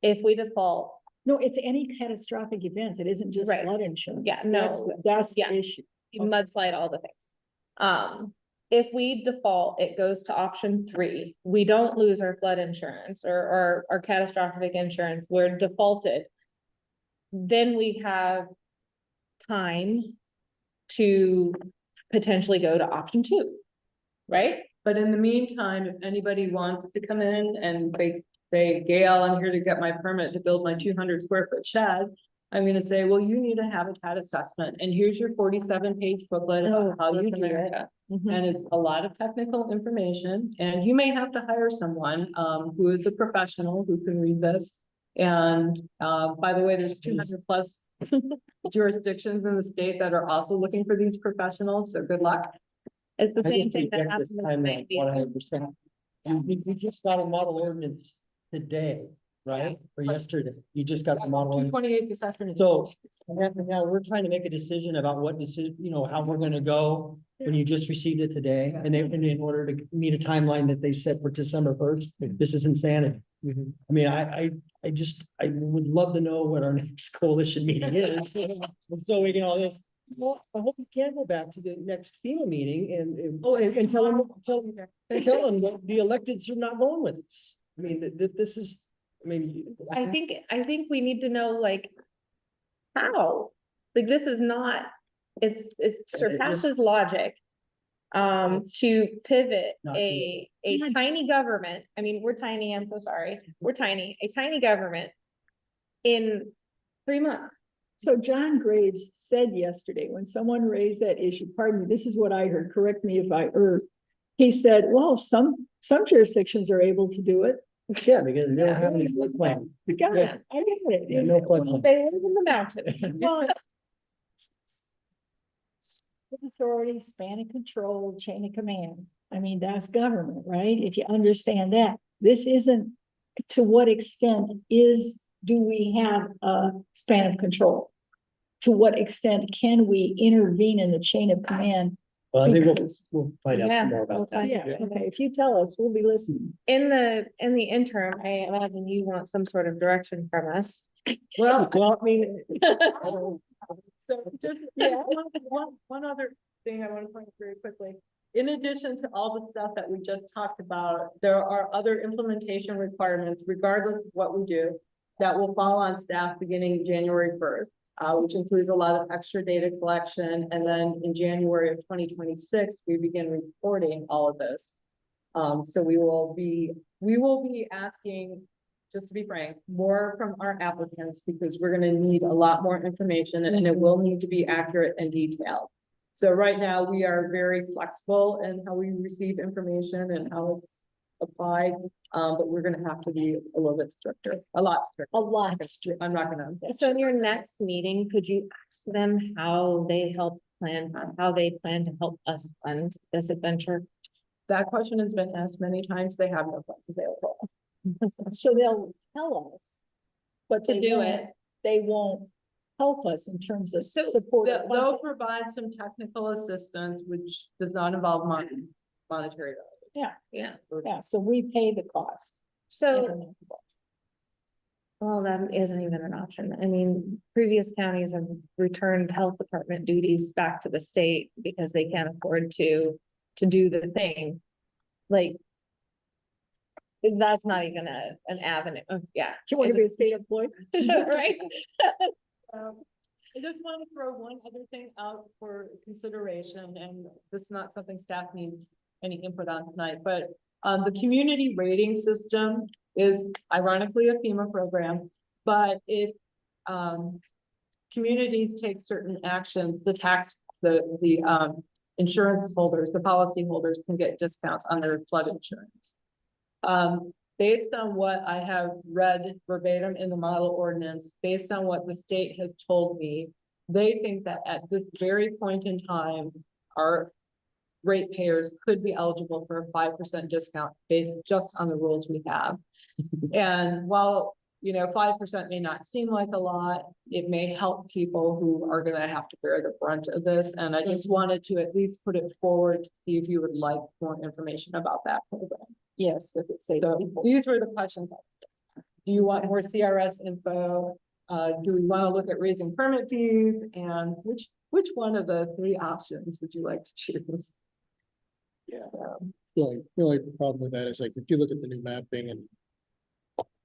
If we default, No, it's any catastrophic events. It isn't just Right. flood insurance. Yeah, no. That's Yeah. the issue. mudslide, all the things. If we default, it goes to option 3. We don't lose our flood insurance or our catastrophic insurance. We're defaulted. Then we have time to potentially go to option 2, right? But in the meantime, if anybody wants to come in and they say, Gail, I'm here to get my permit to build my 200 square foot shed. I'm gonna say, well, you need a habitat assessment and here's your 47-page booklet Oh, of how you North do it. America. Mhm. And it's a lot of technical information and you may have to hire someone who is a professional who can read this. And by the way, there's 200+ jurisdictions in the state that are also looking for these professionals, so good luck. It's the I same think thing that reject happened this with timeline the 100%. We just got a model ordinance today, right? Or yesterday. You just got the model ordinance. 228 this afternoon. So now we're trying to make a decision about what decision, you know, how we're gonna go when you just received it today. And in order to meet a timeline that they set for December 1st, this is insanity. Mhm. I mean, I would love to know what our next coalition meeting is. So we can all this. Well, I hope we can go back to the next FEMA meeting and tell them, that the electeds are not going with us. I mean, that this is, I mean. I think we need to know like how, like this is not, it surpasses logic. To pivot Not a Yeah. tiny government, I mean, we're tiny, I'm so sorry, we're tiny, a tiny government in 3 months. So John Graves said yesterday, when someone raised that issue, pardon me, this is what I heard, correct me if I err. He said, well, some jurisdictions are able to do it. Yeah, because they don't have any floodplain. I got Yeah. it, I get it. Yeah, no floodplain. They live in the mountains. Well, authority, span of control, chain of command. I mean, that's government, right? If you understand that, this isn't, to what extent do we have a span of control? To what extent can we intervene in the chain of command? Well, I think Because- we'll find out some more about that. Yeah, okay, if you tell us, we'll be listening. In the interim, I imagine you want some sort of direction from us. Well, I mean. So just, one other thing I want to point out very quickly. In addition to all the stuff that we just talked about, there are other implementation requirements regardless of what we do that will fall on staff beginning January 1st, which includes a lot of extra data collection. And then in January of 2026, we begin reporting all of this. So we will be asking, just to be frank, more from our applicants because we're gonna need a lot more information and it will need to be accurate and detailed. So right now, we are very flexible in how we receive information and how it's applied. But we're gonna have to be a little bit stricter, a lot stricter. A lot stricter. I'm not gonna. So in your next meeting, could you ask them how they plan to help us fund this adventure? That question has been asked many times. They have no funds available. So they'll tell us. But To they do won't, it. they won't help us in terms of So support. or They'll funding. provide some technical assistance, which does not involve monetary value. Yeah, Yeah, so we pay the cost. so, well, that isn't even an option. I mean, previous counties have returned health department duties back to the state because they can't afford to do the thing. Like. That's not even an avenue, yeah. You want to be a It's- state employee? Right? I just want to throw one other thing out for consideration, and this is not something staff needs any input on tonight, but the community rating system is ironically a FEMA program, but if communities take certain actions, the insurance holders, the policy holders can get discounts on their flood insurance. Based on what I have read verbatim in the model ordinance, based on what the state has told me, they think that at this very point in time, our ratepayers could be eligible for a 5% discount based just on the rules we have. And while, 5% may not seem like a lot, it may help people who are gonna have to bear the brunt of this. And I just wanted to at least put it forward to see if you would like more information about that program. Yes, if it's say So people. these were the questions. Do you want more CRS info? Do we want to look at raising permit fees? And which one of the three options would you like to choose? Yeah. The only problem with that is like, if you look at the new mapping and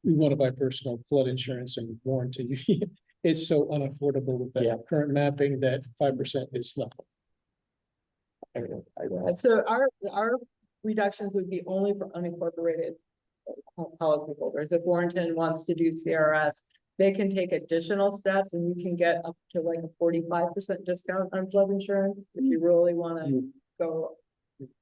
we want to buy personal flood insurance and warranty, it's so unaffordable with Yeah. that current mapping that 5% is nothing. So our reductions would be only for unincorporated policyholders. If Warrenton wants to do CRS, they can take additional steps and you can get up to like a 45% discount on flood insurance if you really want to go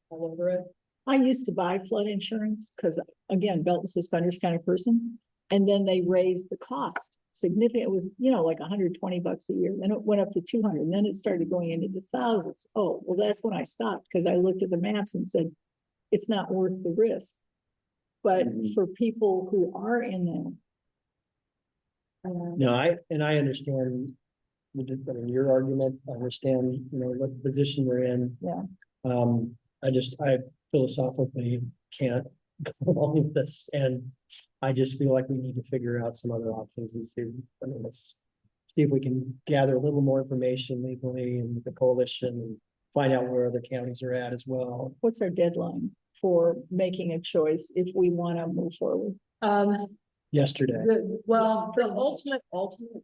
all over it. I used to buy flood insurance because again, belt and suspenders kind of person. And then they raised the cost significant. It was, like $120 a year. Then it went up to 200. And then it started going into the thousands. Oh, well, that's when I stopped because I looked at the maps and said, it's not worth the risk. But for people who are in them. No, I understand. Your argument, I understand, what position we're in. Yeah. I philosophically can't go along with this, and I just feel like we need to figure out some other options and see, let's see if we can gather a little more information legally and the coalition and find out where other counties are at as well. What's our deadline for making a choice if we want to move forward? Yesterday, The ultimate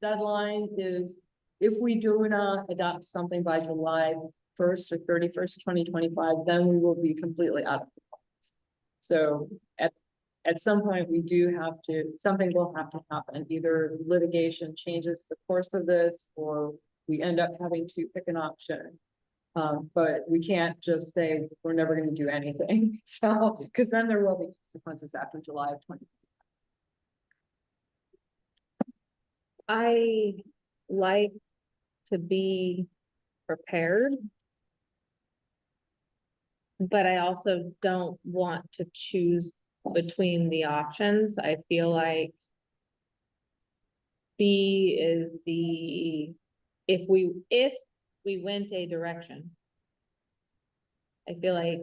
deadline is if we do not adopt something by July 1st or 31st, 2025, then we will be completely out of compliance. So at some point, something will have to happen. Either litigation changes the course of this, or we end up having to pick an option. But we can't just say we're never going to do anything. So, because then there will be consequences after July of 20. I like to be prepared. But I also don't want to choose between the options. I feel like B is if we went a direction, I feel like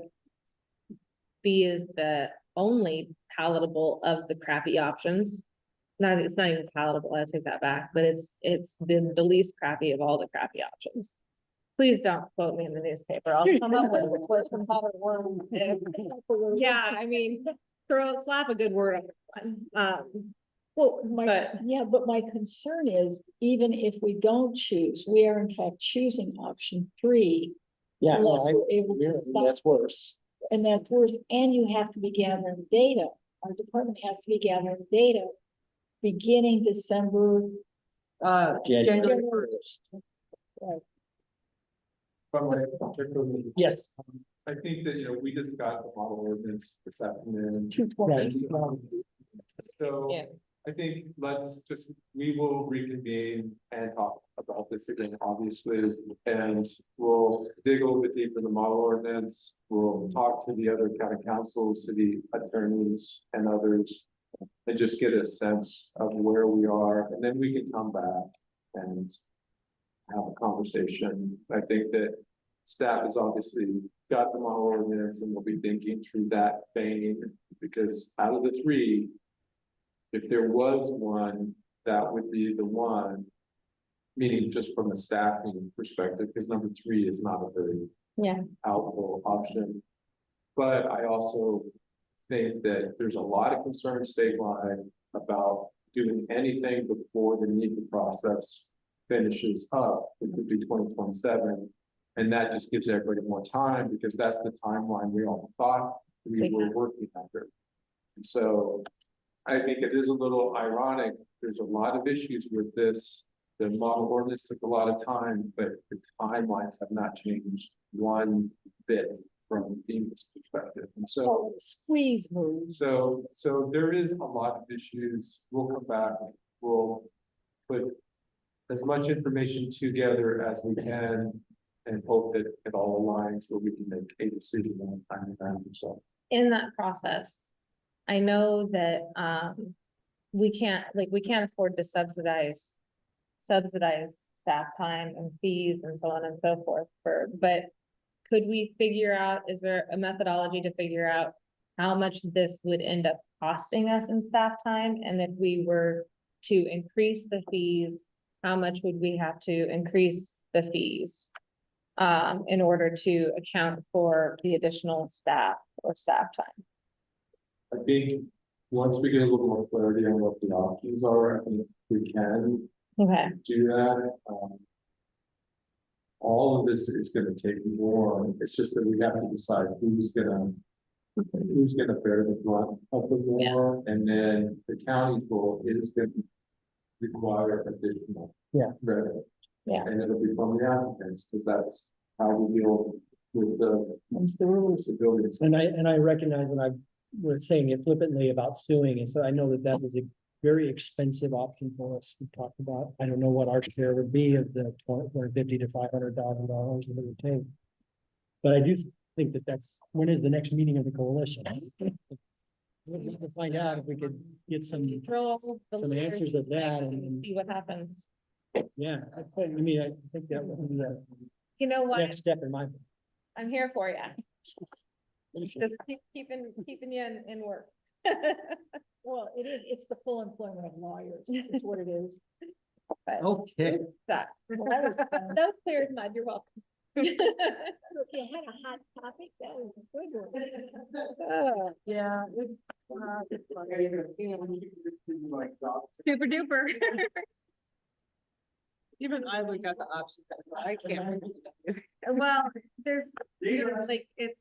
B is the only palatable of the crappy options. It's not even palatable, I take that back, but it's the least crappy of all the crappy options. Please don't quote me in the newspaper. I'll come up with some better word. Yeah, I mean, slap a good word on one. Well, But- but my concern is, even if we don't choose, we are in fact choosing option 3. yeah, unless we're able to stop. that's worse. And that's worse, and you have to be gathering data. Our department has to be gathering data beginning December. January January. 1st. Yes. I think that, we just got the model ordinance this afternoon. 220. So Yeah. I think we will reconvene and talk about about this again, obviously, and we'll dig a little bit deeper in the model ordinance. We'll talk to the other county councils, city attorneys and others. And just get a sense of where we are, and then we can come back and have a conversation. I think that staff has obviously got the model ordinance and we'll be thinking through that vein, because out of the three, if there was one, that would be the one, meaning just from a staffing perspective, because number three is not a very Yeah. palatable option. But I also think that there's a lot of concern statewide about doing anything before the NEPA process finishes up, which would be 2027. And that just gives everybody more time, because that's the timeline we all thought we were working under. And so I think it is a little ironic. There's a lot of issues with this. The model ordinance took a lot of time, but the timelines have not changed one bit from FEMA's perspective. And so, Oh, squeeze move. so there is a lot of issues. We'll come back. We'll put as much information together as we can and hope that it all aligns where we can make a decision on time and so. In that process, I know that, we can't afford to subsidize staff time and fees and so on and so forth but could we figure out, is there a methodology to figure out how much this would end up costing us in staff time? And if we were to increase the fees, how much would we have to increase the fees? In order to account for the additional staff or staff time? I think once we get a little more clarity on what the options are, I think we can Okay, do that. All of this is gonna take more. It's just that we have to decide who's gonna bear the brunt of the more, and then the county pool is gonna require additional. Yeah. Revenue. Yeah. And it'll be from the applicants, because that's how we deal with the Comes the rules. disabilities. And I recognize, and I was saying it flippantly about suing, and so I know that was a very expensive option for us. We talked about, I don't know what our share would be of the $250,000 to $500,000 that it would take. But I do think that when is the next meeting of the coalition? We'll need to find out if we could get some, throw the some lawyers answers of in the mix that and and- see what happens. yeah, I mean, I think that would be the You know what? next step in my. I'm here for you. Just keeping you in work. Well, it's the full employment of lawyers, is what it is. But Okay. that, Well, that was fun. that was clear as mud. You're welcome. If you had a hot topic, that was a good one. Yeah. Super duper. Even I look at the options, I can't. Well, there's, like, it's,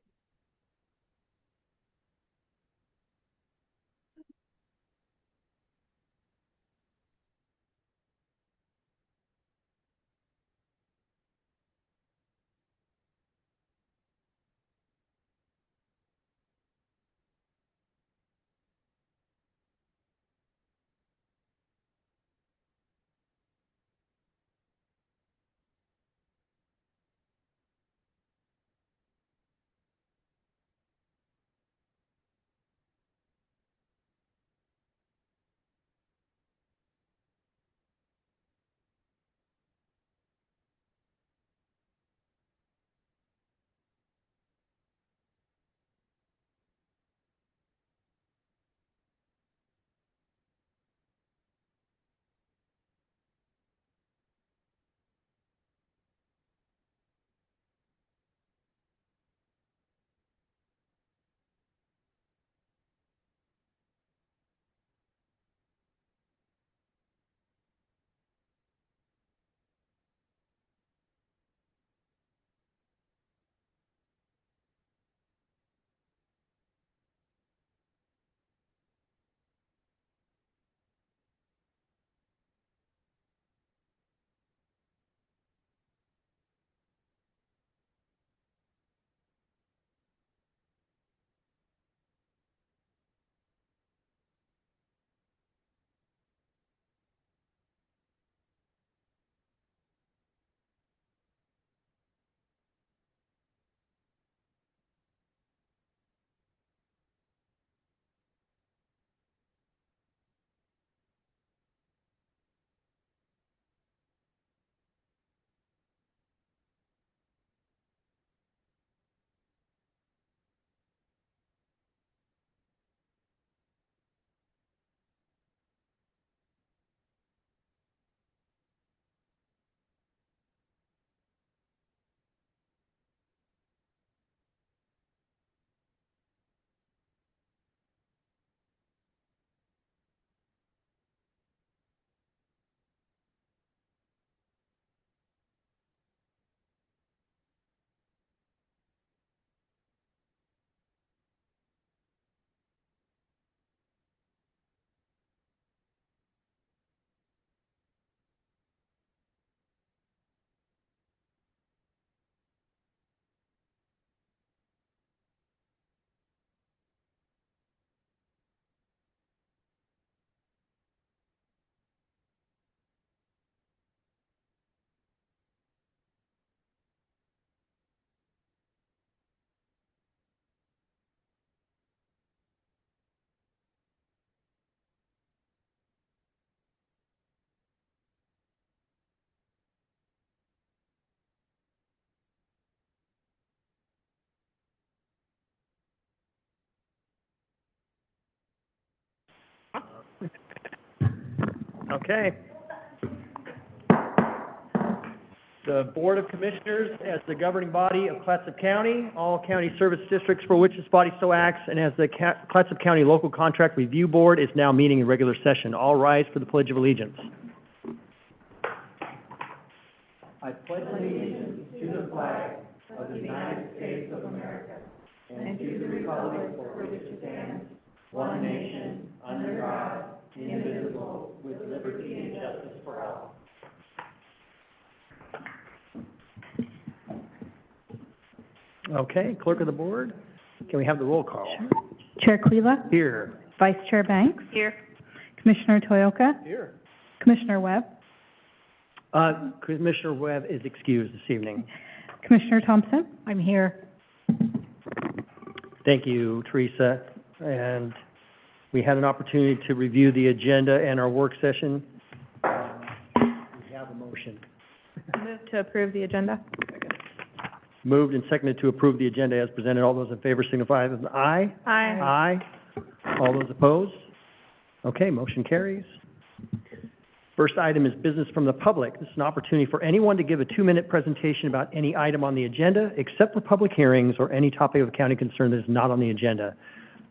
Okay. The Board of Commissioners, as the governing body of Clatsop County, all county service districts for which this body so acts, and as the Clatsop County Local Contract Review Board, is now meeting in regular session. All rise for the Pledge of Allegiance. I pledge allegiance to the flag of the United States of America and to the republic for which it stands, one nation, under God, indivisible, with liberty and justice for all. Okay, Clerk of the Board, can we have the roll call? Chair Quila, Here. Vice Chair Banks, Here. Commissioner Toyoka, Here. Commissioner Webb, Commissioner Webb is excused this evening. Commissioner Thompson. I'm here. Thank you, Teresa. And we had an opportunity to review the agenda and our work session. We have a motion. Move to approve the agenda. Moved and seconded to approve the agenda as presented. All those in favor signify with an aye. Aye. Aye. All those opposed? Okay, motion carries. First item is business from the public. This is an opportunity for anyone to give a 2-minute presentation about any item on the agenda, except for public hearings or any topic of county concern that is not on the agenda.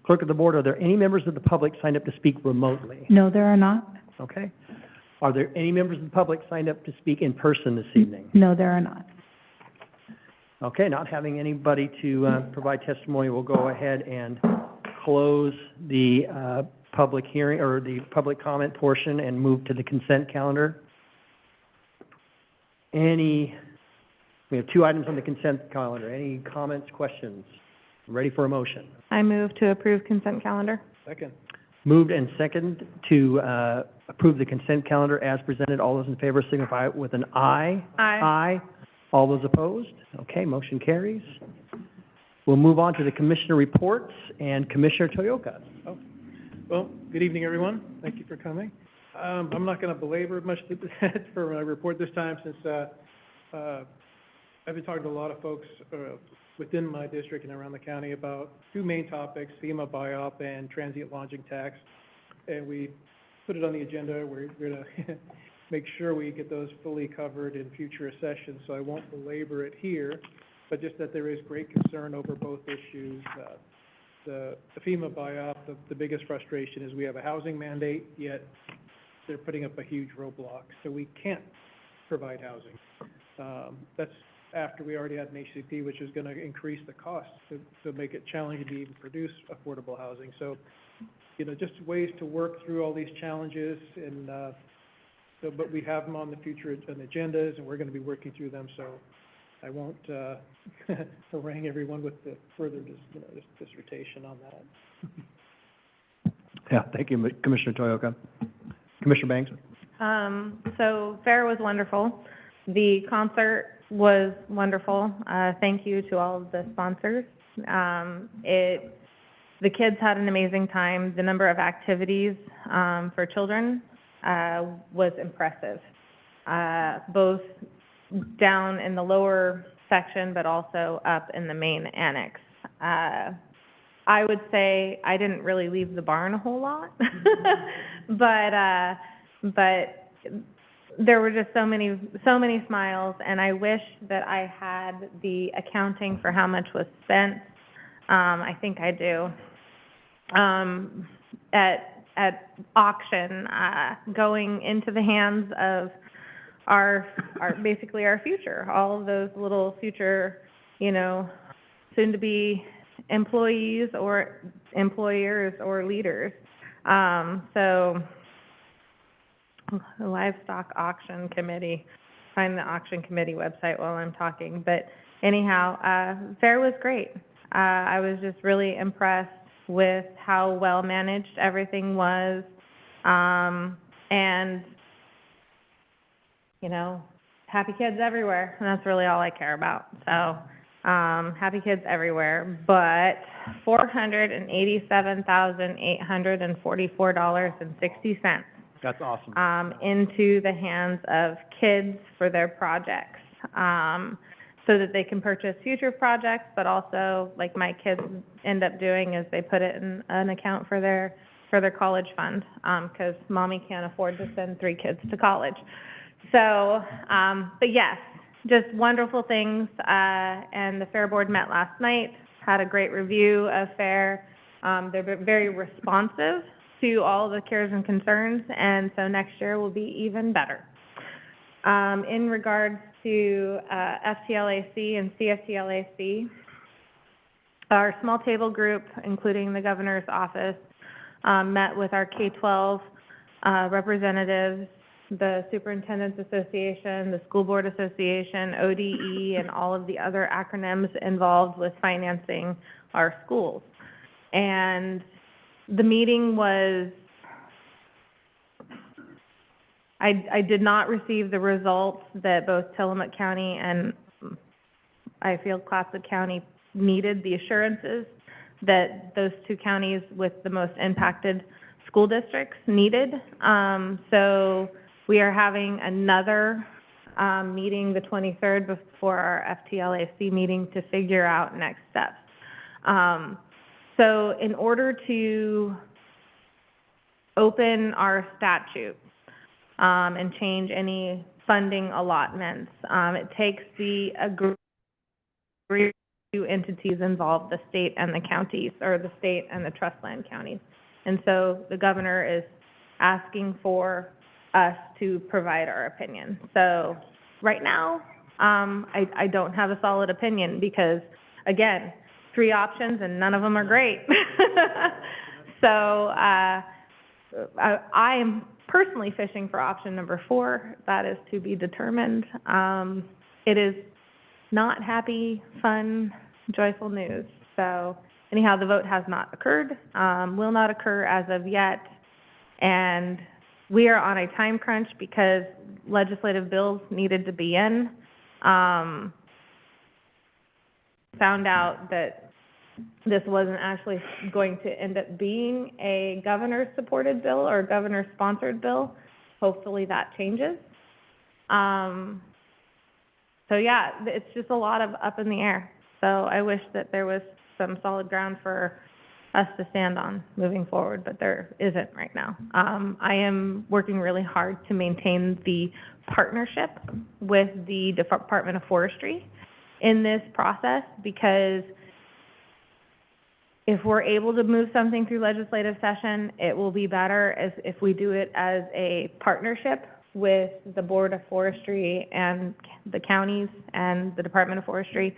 Clerk of the Board, are there any members of the public signed up to speak remotely? No, there are not. Okay. Are there any members of the public signed up to speak in person this evening? No, there are not. Okay, not having anybody to provide testimony, we'll go ahead and close the public hearing or the public comment portion and move to the consent calendar. We have 2 items on the consent calendar. Any comments, questions? Ready for a motion? I move to approve consent calendar. Second. Moved and second to approve the consent calendar as presented. All those in favor signify with an aye. Aye. Aye. All those opposed? Okay, motion carries. We'll move on to the commissioner reports and Commissioner Toyoka. Well, good evening, everyone. Thank you for coming. I'm not going to belabor much for my report this time since I've been talking to a lot of folks within my district and around the county about 2 main topics, FEMA BIOP and transient lodging tax. And we put it on the agenda. We're going to make sure we get those fully covered in future sessions, so I won't belabor it here, but just that there is great concern over both issues. The FEMA BIOP, the biggest frustration is we have a housing mandate, yet they're putting up a huge roadblock, so we can't provide housing. That's after we already had an HCP, which is going to increase the cost to make it challenging to even produce affordable housing. So, just ways to work through all these challenges, and but we have them on the future agendas, and we're going to be working through them. So I won't harangue everyone with the further dissertation on that. Yeah, thank you, Commissioner Toyoka. Commissioner Banks? So fair was wonderful. The concert was wonderful. Thank you to all of the sponsors. The kids had an amazing time. The number of activities, for children, was impressive. Both down in the lower section, but also up in the main annex. I would say I didn't really leave the barn a whole lot, but there were just so many smiles, and I wish that I had the accounting for how much was spent. I think I do. At auction, going into the hands of our basically our future, all of those little future, soon-to-be employees or employers or leaders. So the Livestock Auction Committee, find the auction committee website while I'm talking. But anyhow, fair was great. I was just really impressed with how well managed everything was. And happy kids everywhere, and that's really all I care about. So, happy kids everywhere, but $487,844.60. That's awesome. Into the hands of kids for their projects, so that they can purchase future projects, but also, like my kids end up doing, is they put it in an account for their for their college fund, because mommy can't afford to send 3 kids to college. So, but yes, just wonderful things, and the Fair Board met last night, had a great review of Fair. They're very responsive to all the cares and concerns, and so next year will be even better. In regards to FTLAC and CFTLAC, our small table group, including the governor's office, met with our K-12 representatives, the Superintendent's Association, the School Board Association, ODE, and all of the other acronyms involved with financing our schools. And the meeting was, I did not receive the results that both Tillamook County and I feel Clatsop County needed, the assurances that those 2 counties with the most impacted school districts needed. So we are having another meeting the 23rd before our FTLAC meeting to figure out next steps. So in order to open our statute and change any funding allotments, it takes the agreement to entities involved, the state and the counties, or the state and the trust land counties. And so the governor is asking for us to provide our opinion. So right now, I don't have a solid opinion because, again, 3 options and none of them are great. So I am personally fishing for option number 4. That is to be determined. It is not happy, fun, joyful news. So anyhow, the vote has not occurred, will not occur as of yet. And we are on a time crunch because legislative bills needed to be in. Found out that this wasn't actually going to end up being a governor-supported bill or a governor-sponsored bill. Hopefully that changes. So yeah, it's just a lot of up in the air. So I wish that there was some solid ground for us to stand on moving forward, but there isn't right now. I am working really hard to maintain the partnership with the Department of Forestry in this process, because if we're able to move something through legislative session, it will be better as if we do it as a partnership with the Board of Forestry and the counties and the Department of Forestry,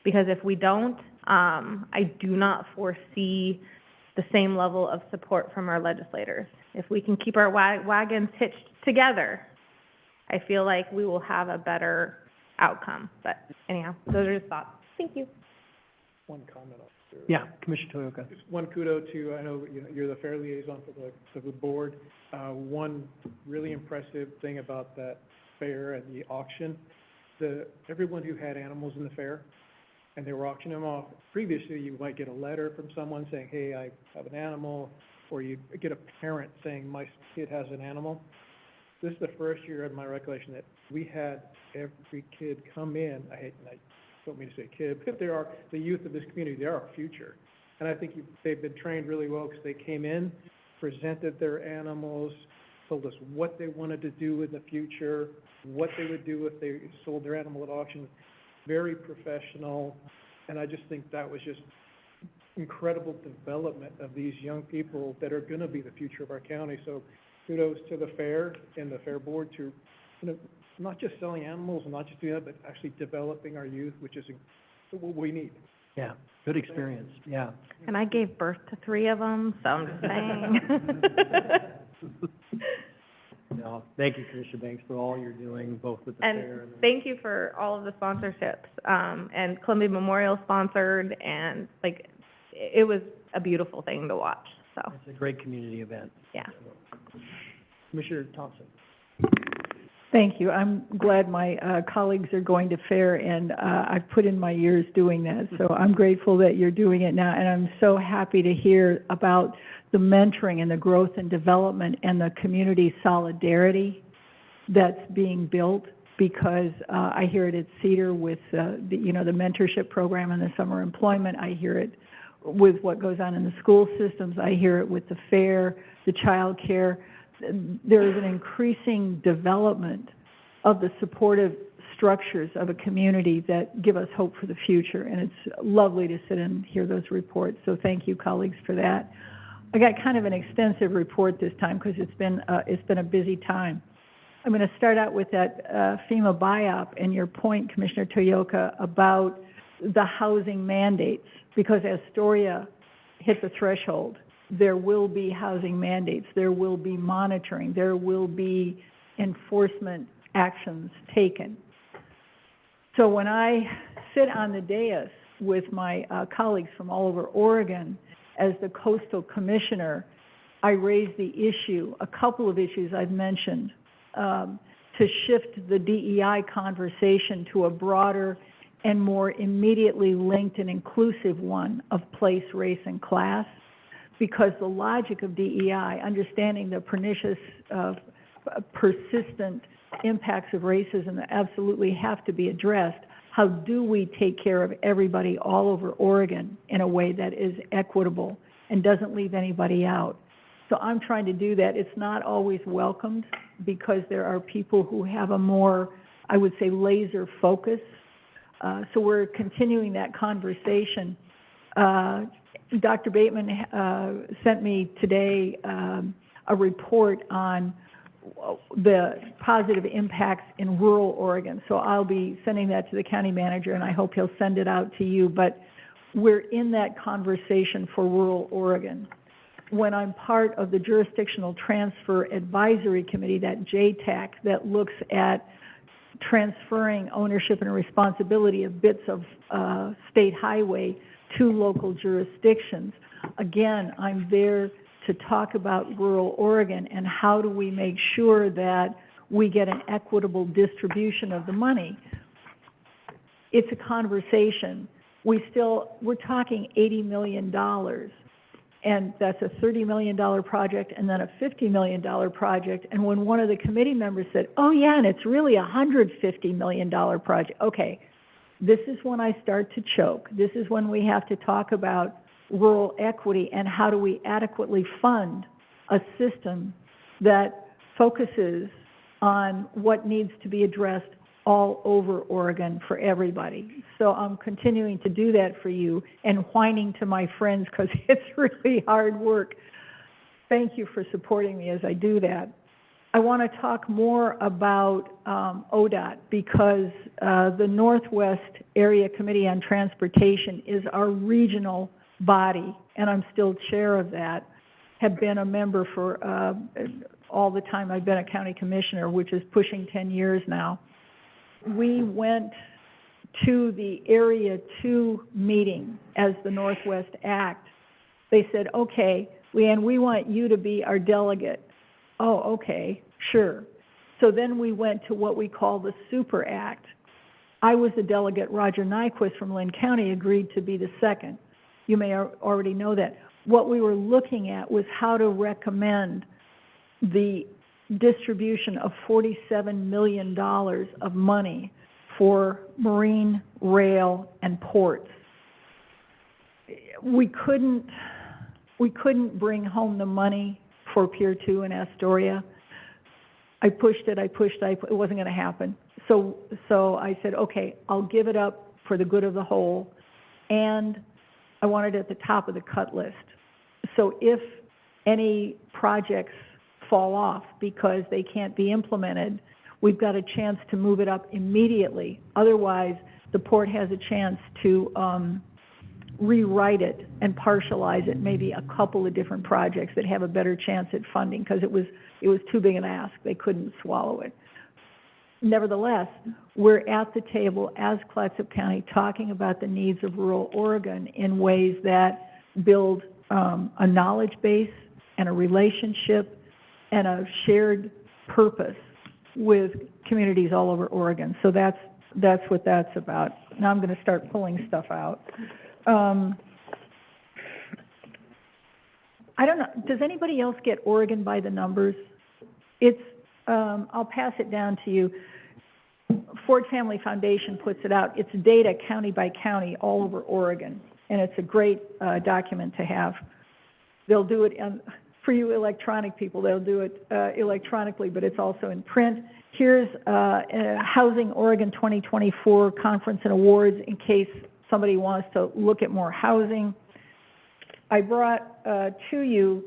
because if we don't, I do not foresee the same level of support from our legislators. If we can keep our wagons hitched together, I feel like we will have a better outcome. But anyhow, those are just thoughts. Thank you. One comment on there. Yeah, Commissioner Toyoka. Just one kudo to, I know, you're the fair liaison for the board. One really impressive thing about that fair and the auction, everyone who had animals in the fair, and they were auctioning them off. Previously, you might get a letter from someone saying, hey, I have an animal, or you get a parent saying, my kid has an animal. This is the first year of my recollection that we had every kid come in. I don't mean to say kid, but they are the youth of this community. They are our future. And I think they've been trained really well because they came in, presented their animals, told us what they wanted to do in the future, what they would do if they sold their animal at auction. Very professional. And I just think that was just incredible development of these young people that are going to be the future of our county. So kudos to the fair and the fair board to, not just selling animals and not just doing that, but actually developing our youth, which is what we need. Yeah, good experience, yeah. And I gave birth to 3 of them, so I'm just saying. No, thank you, Commissioner Banks, for all you're doing, both with the And fair and. thank you for all of the sponsorships, and Columbia Memorial sponsored, and it was a beautiful thing to watch, so, It's a great community event. yeah. Commissioner Thompson. Thank you. I'm glad my colleagues are going to fair, and I've put in my years doing that. So I'm grateful that you're doing it now, and I'm so happy to hear about the mentoring and the growth and development and the community solidarity that's being built, because I hear it at Cedar with the mentorship program and the summer employment. I hear it with what goes on in the school systems. I hear it with the fair, the childcare. There is an increasing development of the supportive structures of a community that give us hope for the future. And it's lovely to sit and hear those reports. So thank you, colleagues, for that. I got kind of an extensive report this time because it's been a busy time. I'm going to start out with that FEMA BIOP and your point, Commissioner Toyoka, about the housing mandates, because Astoria hit the threshold. There will be housing mandates. There will be monitoring. There will be enforcement actions taken. So when I sit on the dais with my colleagues from all over Oregon as the coastal commissioner, I raise the issue, a couple of issues I've mentioned, to shift the DEI conversation to a broader and more immediately linked and inclusive one of place, race, and class. Because the logic of DEI, understanding the pernicious, persistent impacts of racism that absolutely have to be addressed, how do we take care of everybody all over Oregon in a way that is equitable and doesn't leave anybody out? So I'm trying to do that. It's not always welcomed because there are people who have a more, I would say, laser focus. So we're continuing that conversation. Dr. Bateman sent me today a report on the positive impacts in rural Oregon. So I'll be sending that to the county manager, and I hope he'll send it out to you. But we're in that conversation for rural Oregon. When I'm part of the Jurisdictional Transfer Advisory Committee, that JTAC, that looks at transferring ownership and responsibility of bits of state highway to local jurisdictions. Again, I'm there to talk about rural Oregon and how do we make sure that we get an equitable distribution of the money. It's a conversation. We're talking $80 million, and that's a $30 million project and then a $50 million project. And when one of the committee members said, oh yeah, and it's really a $150 million project. Okay, this is when I start to choke. This is when we have to talk about rural equity and how do we adequately fund a system that focuses on what needs to be addressed all over Oregon for everybody. So I'm continuing to do that for you and whining to my friends because it's really hard work. Thank you for supporting me as I do that. I want to talk more about ODOT because the Northwest Area Committee on Transportation is our regional body, and I'm still chair of that, have been a member for all the time I've been a county commissioner, which is pushing 10 years now. We went to the Area 2 meeting as the Northwest Act. They said, okay, Leanne, we want you to be our delegate. Oh, okay, sure. So then we went to what we call the Super Act. I was the delegate. Roger Nyquist from Lynn County agreed to be the second. You may already know that. What we were looking at was how to recommend the distribution of $47 million of money for marine, rail, and ports. We couldn't bring home the money for Pier 2 in Astoria. I pushed it, it wasn't going to happen. So I said, okay, I'll give it up for the good of the whole, and I want it at the top of the cut list. So if any projects fall off because they can't be implemented, we've got a chance to move it up immediately. Otherwise, the port has a chance to rewrite it and partialize it, maybe a couple of different projects that have a better chance at funding because it was too big an ask. They couldn't swallow it. Nevertheless, we're at the table as Clatsop County talking about the needs of rural Oregon in ways that build a knowledge base and a relationship and a shared purpose with communities all over Oregon. So that's what that's about. Now I'm going to start pulling stuff out. I don't know, does anybody else get Oregon by the numbers? It's, I'll pass it down to you. Ford Family Foundation puts it out. It's data county by county all over Oregon. and it's a great, document to have. They'll do it, for you electronic people, they'll do it, electronically, but it's also in print. Here's, Housing Oregon 2024 Conference and Awards, in case somebody wants to look at more housing. I brought, to you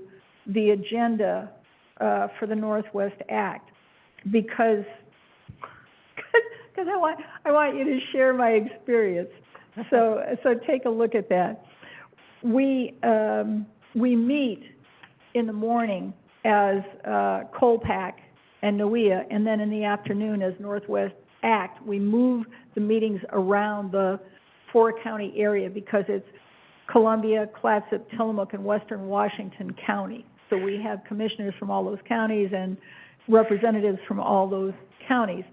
the agenda, for the Northwest Act, because I want you to share my experience. So take a look at that. We meet in the morning as Colpack and NOEA, and then in the afternoon as Northwest Act. We move the meetings around the four-county area because it's Columbia, Clatsop, Tillamook, and Western Washington County. So we have commissioners from all those counties and representatives from all those counties.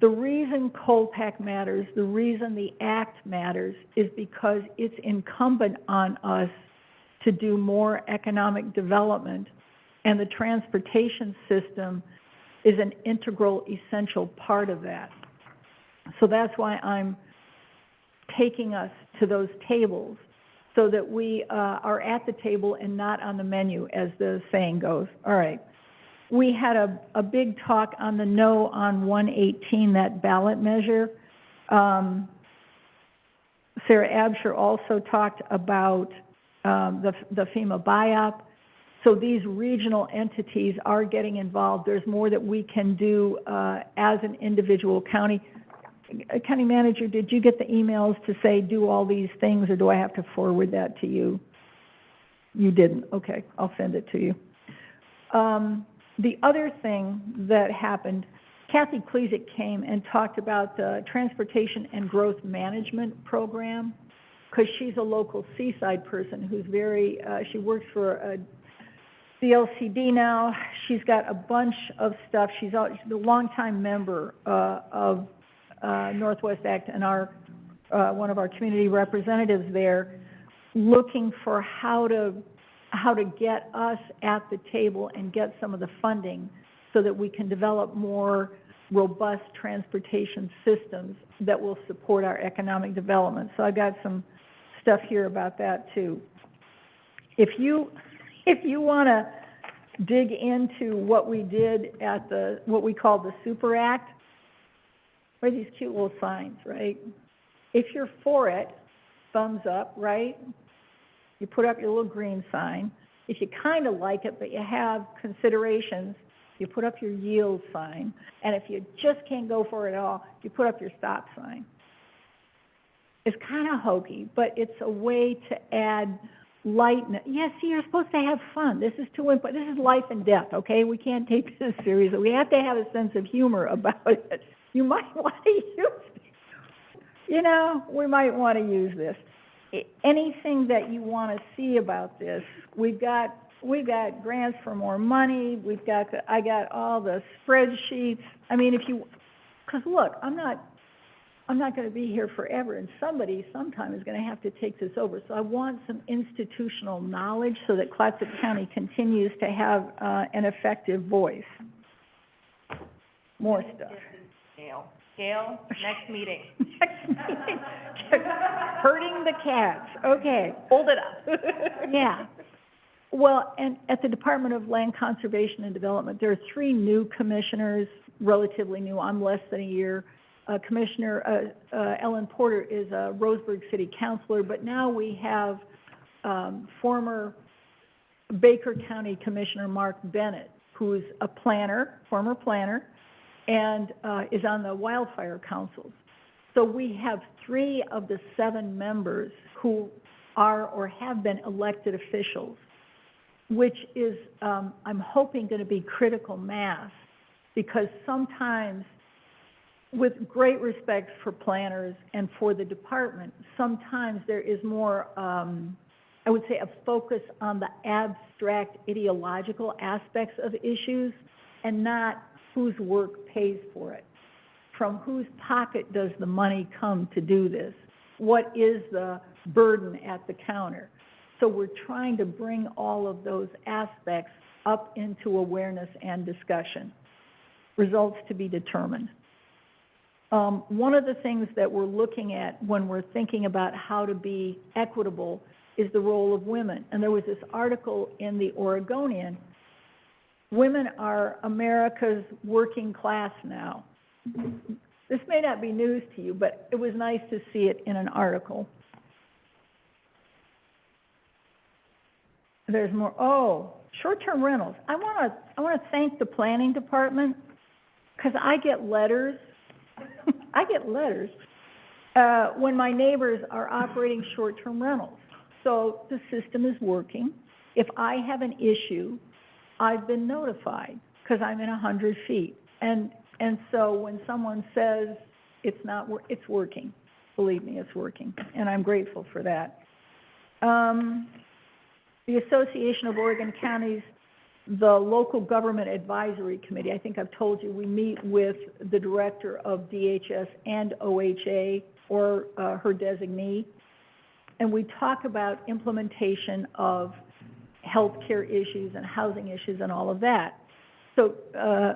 The reason Colpack matters, the reason the act matters, is because it's incumbent on us to do more economic development, and the transportation system is an integral, essential part of that. So that's why I'm taking us to those tables, so that we are at the table and not on the menu, as the saying goes. All right. We had a big talk on the no on 118, that ballot measure. Sarah Absher also talked about the FEMA BIOP. So these regional entities are getting involved. There's more that we can do as an individual county. County manager, did you get the emails to say do all these things, or do I have to forward that to you? You didn't. Okay, I'll send it to you. The other thing that happened, Kathy Klezik came and talked about the Transportation and Growth Management Program, because she's a local Seaside person who's very, she works for the LCD now. She's got a bunch of stuff. She's a longtime member of Northwest Act, and one of our community representatives there, looking for how to get us at the table and get some of the funding so that we can develop more robust transportation systems that will support our economic development. So I've got some stuff here about that too. If you want to dig into what we did at what we call the Super Act, are these cute little signs, right? If you're for it, thumbs up, right? You put up your little green sign. If you kind of like it, but you have considerations, you put up your yield sign. And if you just can't go for it at all, you put up your stop sign. It's kind of hokey, but it's a way to add lightness. Yeah, see, you're supposed to have fun. This is too important. This is life and death, okay? We can't take this seriously. We have to have a sense of humor about it. You might want to use this. You know, we might want to use this. Anything that you want to see about this, we've got grants for more money. I got all the spreadsheets. I mean, because look, I'm not going to be here forever, and somebody sometime is going to have to take this over. So I want some institutional knowledge so that Clatsop County continues to have an effective voice. More stuff. Gail, next meeting. Next meeting. Herding the cats. Okay. Hold it up. Yeah. Well, and at the Department of Land Conservation and Development, there are 3 new commissioners, relatively new. I'm less than a year. Commissioner Ellen Porter is a Roseburg City Councilor, but now we have former Baker County Commissioner Mark Bennett, who's a planner, former planner, and is on the wildfire councils. So we have 3 of the 7 members who are or have been elected officials, which is, I'm hoping, going to be critical mass, because sometimes, with great respect for planners and for the department, sometimes there is more, I would say, a focus on the abstract ideological aspects of issues and not whose work pays for it. From whose pocket does the money come to do this? What is the burden at the counter? So we're trying to bring all of those aspects up into awareness and discussion. Results to be determined. One of the things that we're looking at when we're thinking about how to be equitable is the role of women. And there was this article in the Oregonian, women are America's working class now. This may not be news to you, but it was nice to see it in an article. There's more, short-term rentals. I wanna thank the planning department, because I get letters, when my neighbors are operating short-term rentals. So the system is working. If I have an issue, I've been notified, because I'm in 100 feet. And so when someone says it's working, believe me, it's working, and I'm grateful for that. The Association of Oregon Counties, the Local Government Advisory Committee, I think I've told you, we meet with the director of DHS and OHA or her designee, and we talk about implementation of healthcare issues and housing issues and all of that. So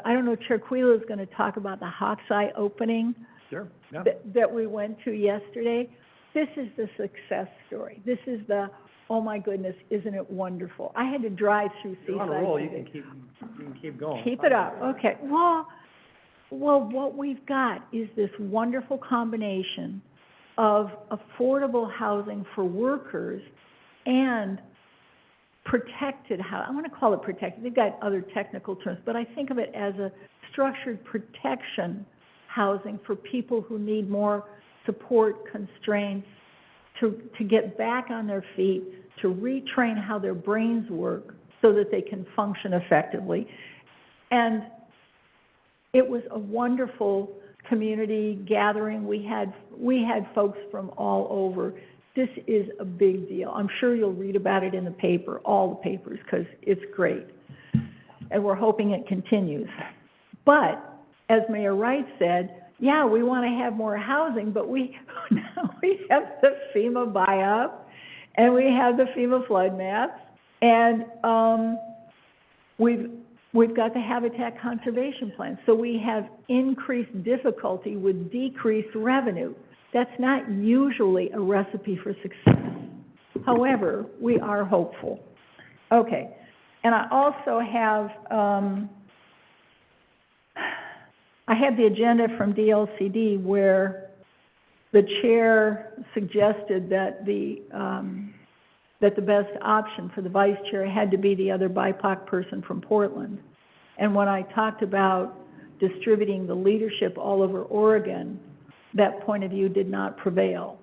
I don't know, Chair Quila is going to talk about the Hoxie opening Sure, yeah. that we went to yesterday. This is the success story. This is the, oh my goodness, isn't it wonderful? I had to drive through Seaside. You're on a roll, you today. can keep going. Keep it up, okay. Well, what we've got is this wonderful combination of affordable housing for workers and protected housing. I want to call it protected. They've got other technical terms, but I think of it as a structured protection housing for people who need more support, constraints, to get back on their feet, to retrain how their brains work so that they can function effectively. And it was a wonderful community gathering. We had folks from all over. This is a big deal. I'm sure you'll read about it in the paper, all the papers, because it's great. And we're hoping it continues. But, as Mayor Wright said, yeah, we want to have more housing, but we have the FEMA buy-up, and we have the FEMA flood maps, and we've got the habitat conservation plan. So we have increased difficulty with decreased revenue. That's not usually a recipe for success. However, we are hopeful. Okay, and I also have, I have the agenda from DLCD where the chair suggested that the best option for the vice chair had to be the other BIPOC person from Portland. And when I talked about distributing the leadership all over Oregon, that point of view did not prevail.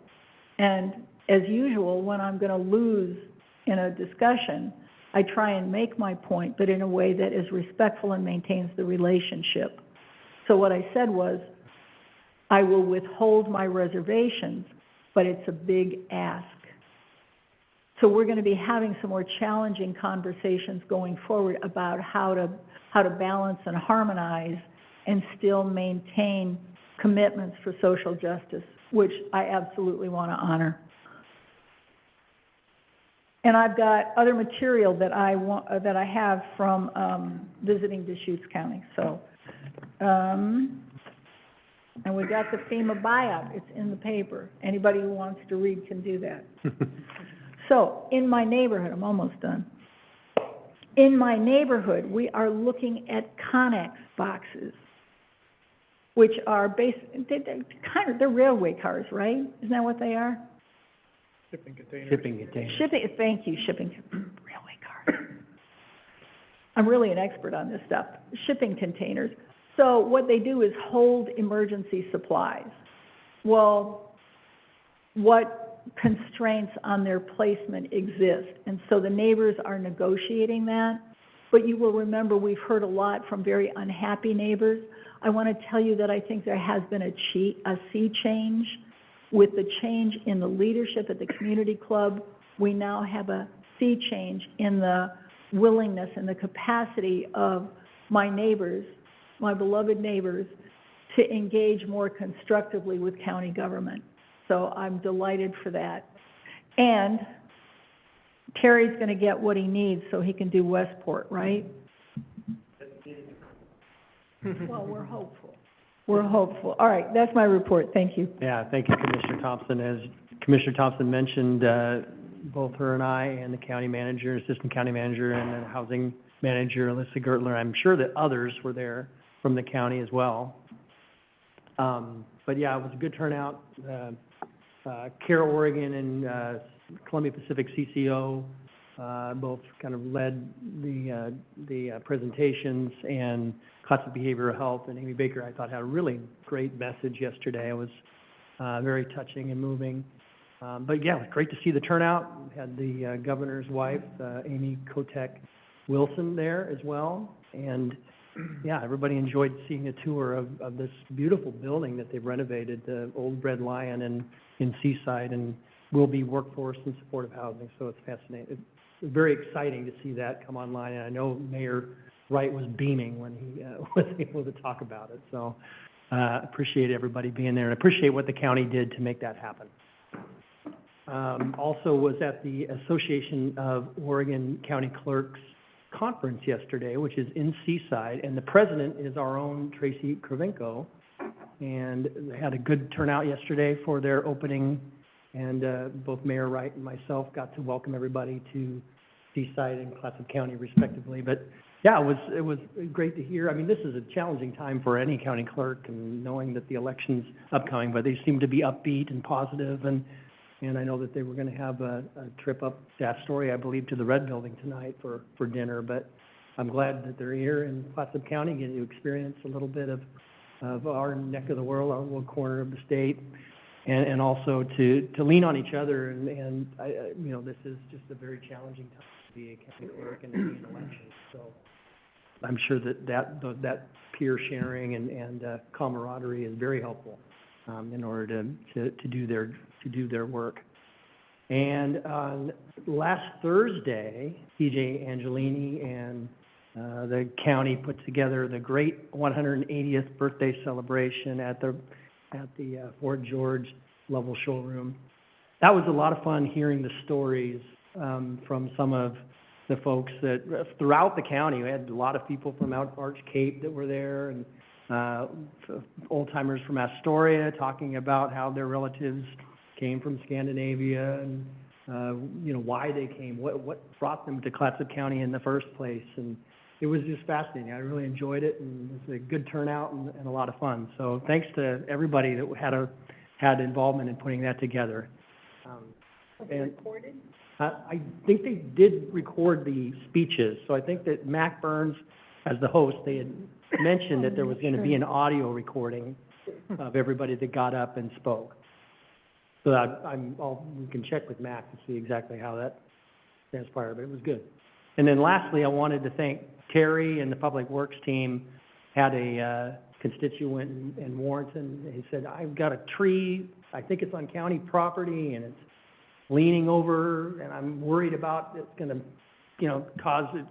And as usual, when I'm going to lose in a discussion, I try and make my point, but in a way that is respectful and maintains the relationship. So what I said was, I will withhold my reservations, but it's a big ask. So we're going to be having some more challenging conversations going forward about how to balance and harmonize and still maintain commitments for social justice, which I absolutely want to honor. And I've got other material that I have from visiting Deschutes County. So, and we got the FEMA buy-up. It's in the paper. Anybody who wants to read can do that. So, in my neighborhood, I'm almost done. In my neighborhood, we are looking at Connex boxes, which are they're railway cars, right? Isn't that what they are? Shipping containers. Shipping containers. Thank you, railway cars. I'm really an expert on this stuff. Shipping containers. So what they do is hold emergency supplies. Well, what constraints on their placement exist? And so the neighbors are negotiating that. But you will remember we've heard a lot from very unhappy neighbors. I want to tell you that I think there has been a sea change. With the change in the leadership at the community club, we now have a sea change in the willingness and the capacity of my neighbors, my beloved neighbors, to engage more constructively with county government. So I'm delighted for that. And Terry's going to get what he needs so he can do Westport, right? Well, we're hopeful. We're hopeful. All right, that's my report. Thank you. Yeah, thank you, Commissioner Thompson. As Commissioner Thompson mentioned, both her and I and the county manager, assistant county manager, and the housing manager, Alyssa Gertler, I'm sure that others were there from the county as well. But yeah, it was a good turnout. Carroll, Oregon and Columbia Pacific CCO both kind of led the presentations, and Classic Behavioral Health and Amy Baker, I thought, had a really great message yesterday. It was very touching and moving. But yeah, it was great to see the turnout. We had the governor's wife, Amy Kotek Wilson, there as well. And yeah, everybody enjoyed seeing a tour of this beautiful building that they've renovated, the old Red Lion in Seaside, and will be workforce and supportive housing. So it's fascinating. It's very exciting to see that come online. And I know Mayor Wright was beaming when he was able to talk about it. So appreciate everybody being there, and appreciate what the county did to make that happen. Also was at the Association of Oregon County Clerks conference yesterday, which is in Seaside, and the president is our own Tracy Kravenko, and they had a good turnout yesterday for their opening, and both Mayor Wright and myself got to welcome everybody to Seaside and Clatsop County respectively. But yeah, it was great to hear. I mean, this is a challenging time for any county clerk, and knowing that the election's upcoming, but they seem to be upbeat and positive, and I know that they were going to have a trip up to Astoria, I believe, to the Red Building tonight for dinner. But I'm glad that they're here in Clatsop County, getting to experience a little bit of our neck of the world, our little corner of the state, and also to lean on each other. And I, you know, this is just a very challenging time to be a county clerk and to be in elections. So I'm sure that peer sharing and camaraderie is very helpful in order to do their work. And on last Thursday, TJ Angelini and the county put together the great 180th birthday celebration at the Fort George Lovell Showroom. That was a lot of fun, hearing the stories from some of the folks that throughout the county. We had a lot of people from out Arch Cape that were there, and old timers from Astoria talking about how their relatives came from Scandinavia, and you know, why they came, what brought them to Clatsop County in the first place. And it was just fascinating. I really enjoyed it, and it was a good turnout and a lot of fun. So thanks to everybody that had involvement in putting that together. Recorded? I think they did record the speeches, so I think that Mac Burns, as the host, they had mentioned that there was going to be an audio recording of everybody that got up and spoke. So we can check with Mac to see exactly how that transpired, but it was good. And then lastly, I wanted to thank Terry and the Public Works team. Had a constituent in Warrenton. He said, I've got a tree, I think it's on county property, and it's leaning over, and I'm worried about it's going to, you know,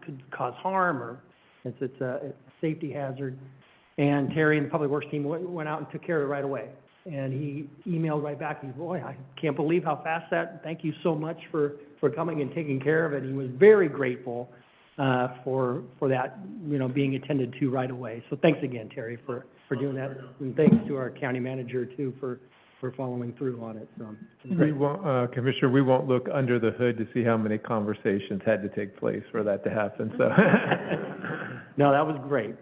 could cause harm, or it's a safety hazard. And Terry and the Public Works team went out and took care of it right away. And he emailed right back. He said, boy, I can't believe how fast thank you so much for coming and taking care of it. He was very grateful for that, you know, being attended to right away. So thanks again, Terry, for doing that. And thanks to our county manager too for following through on it. So we won't, Commissioner, we won't look under the hood to see how many conversations had to take place for that to happen, so. No, that was great.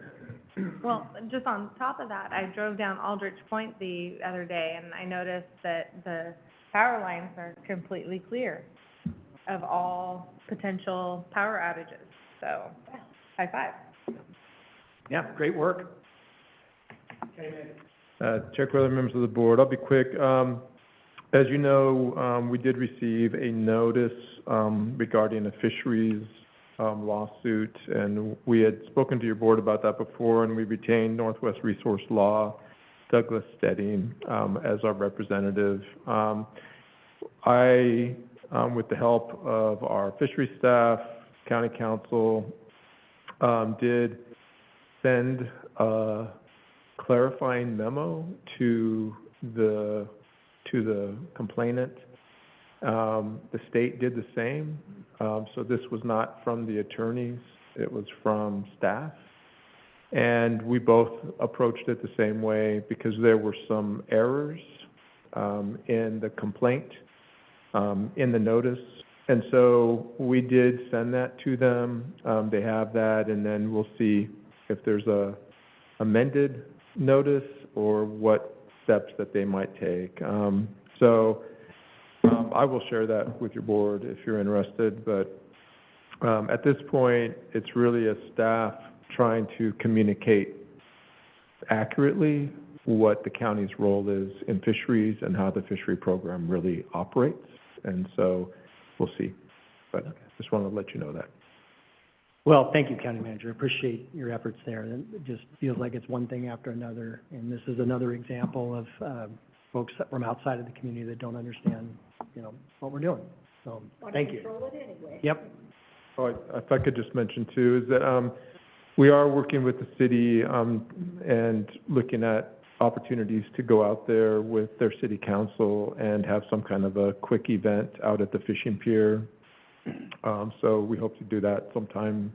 Well, just on top of that, I drove down Aldrich Point the other day, and I noticed that the power lines are completely clear of all potential power outages. So, high five. Yeah, great work. Chair Crowley, members of the board, I'll be quick. As you know, we did receive a notice regarding a fisheries lawsuit, and we had spoken to your board about that before, and we retained Northwest Resource Law, Douglas Stedding, as our representative. I, with the help of our fisheries staff, county council, did send a clarifying memo to the complainant. The state did the same. So this was not from the attorneys, it was from staff. And we both approached it the same way because there were some errors in the complaint, in the notice. And so we did send that to them. They have that, and then we'll see if there's a amended notice or what steps that they might take. I will share that with your board if you're interested, but at this point, it's really a staff trying to communicate accurately what the county's role is in fisheries and how the fishery program really operates. And so we'll see, but just wanted to let you know that. Well, thank you, County Manager. I appreciate your efforts there. And it just feels like it's one thing after another. And this is another example of folks from outside of the community that don't understand, what we're doing. So, thank you. Yep. Oh, if I could just mention too, is that we are working with the city and looking at opportunities to go out there with their city council and have some kind of a quick event out at the fishing pier. So we hope to do that sometime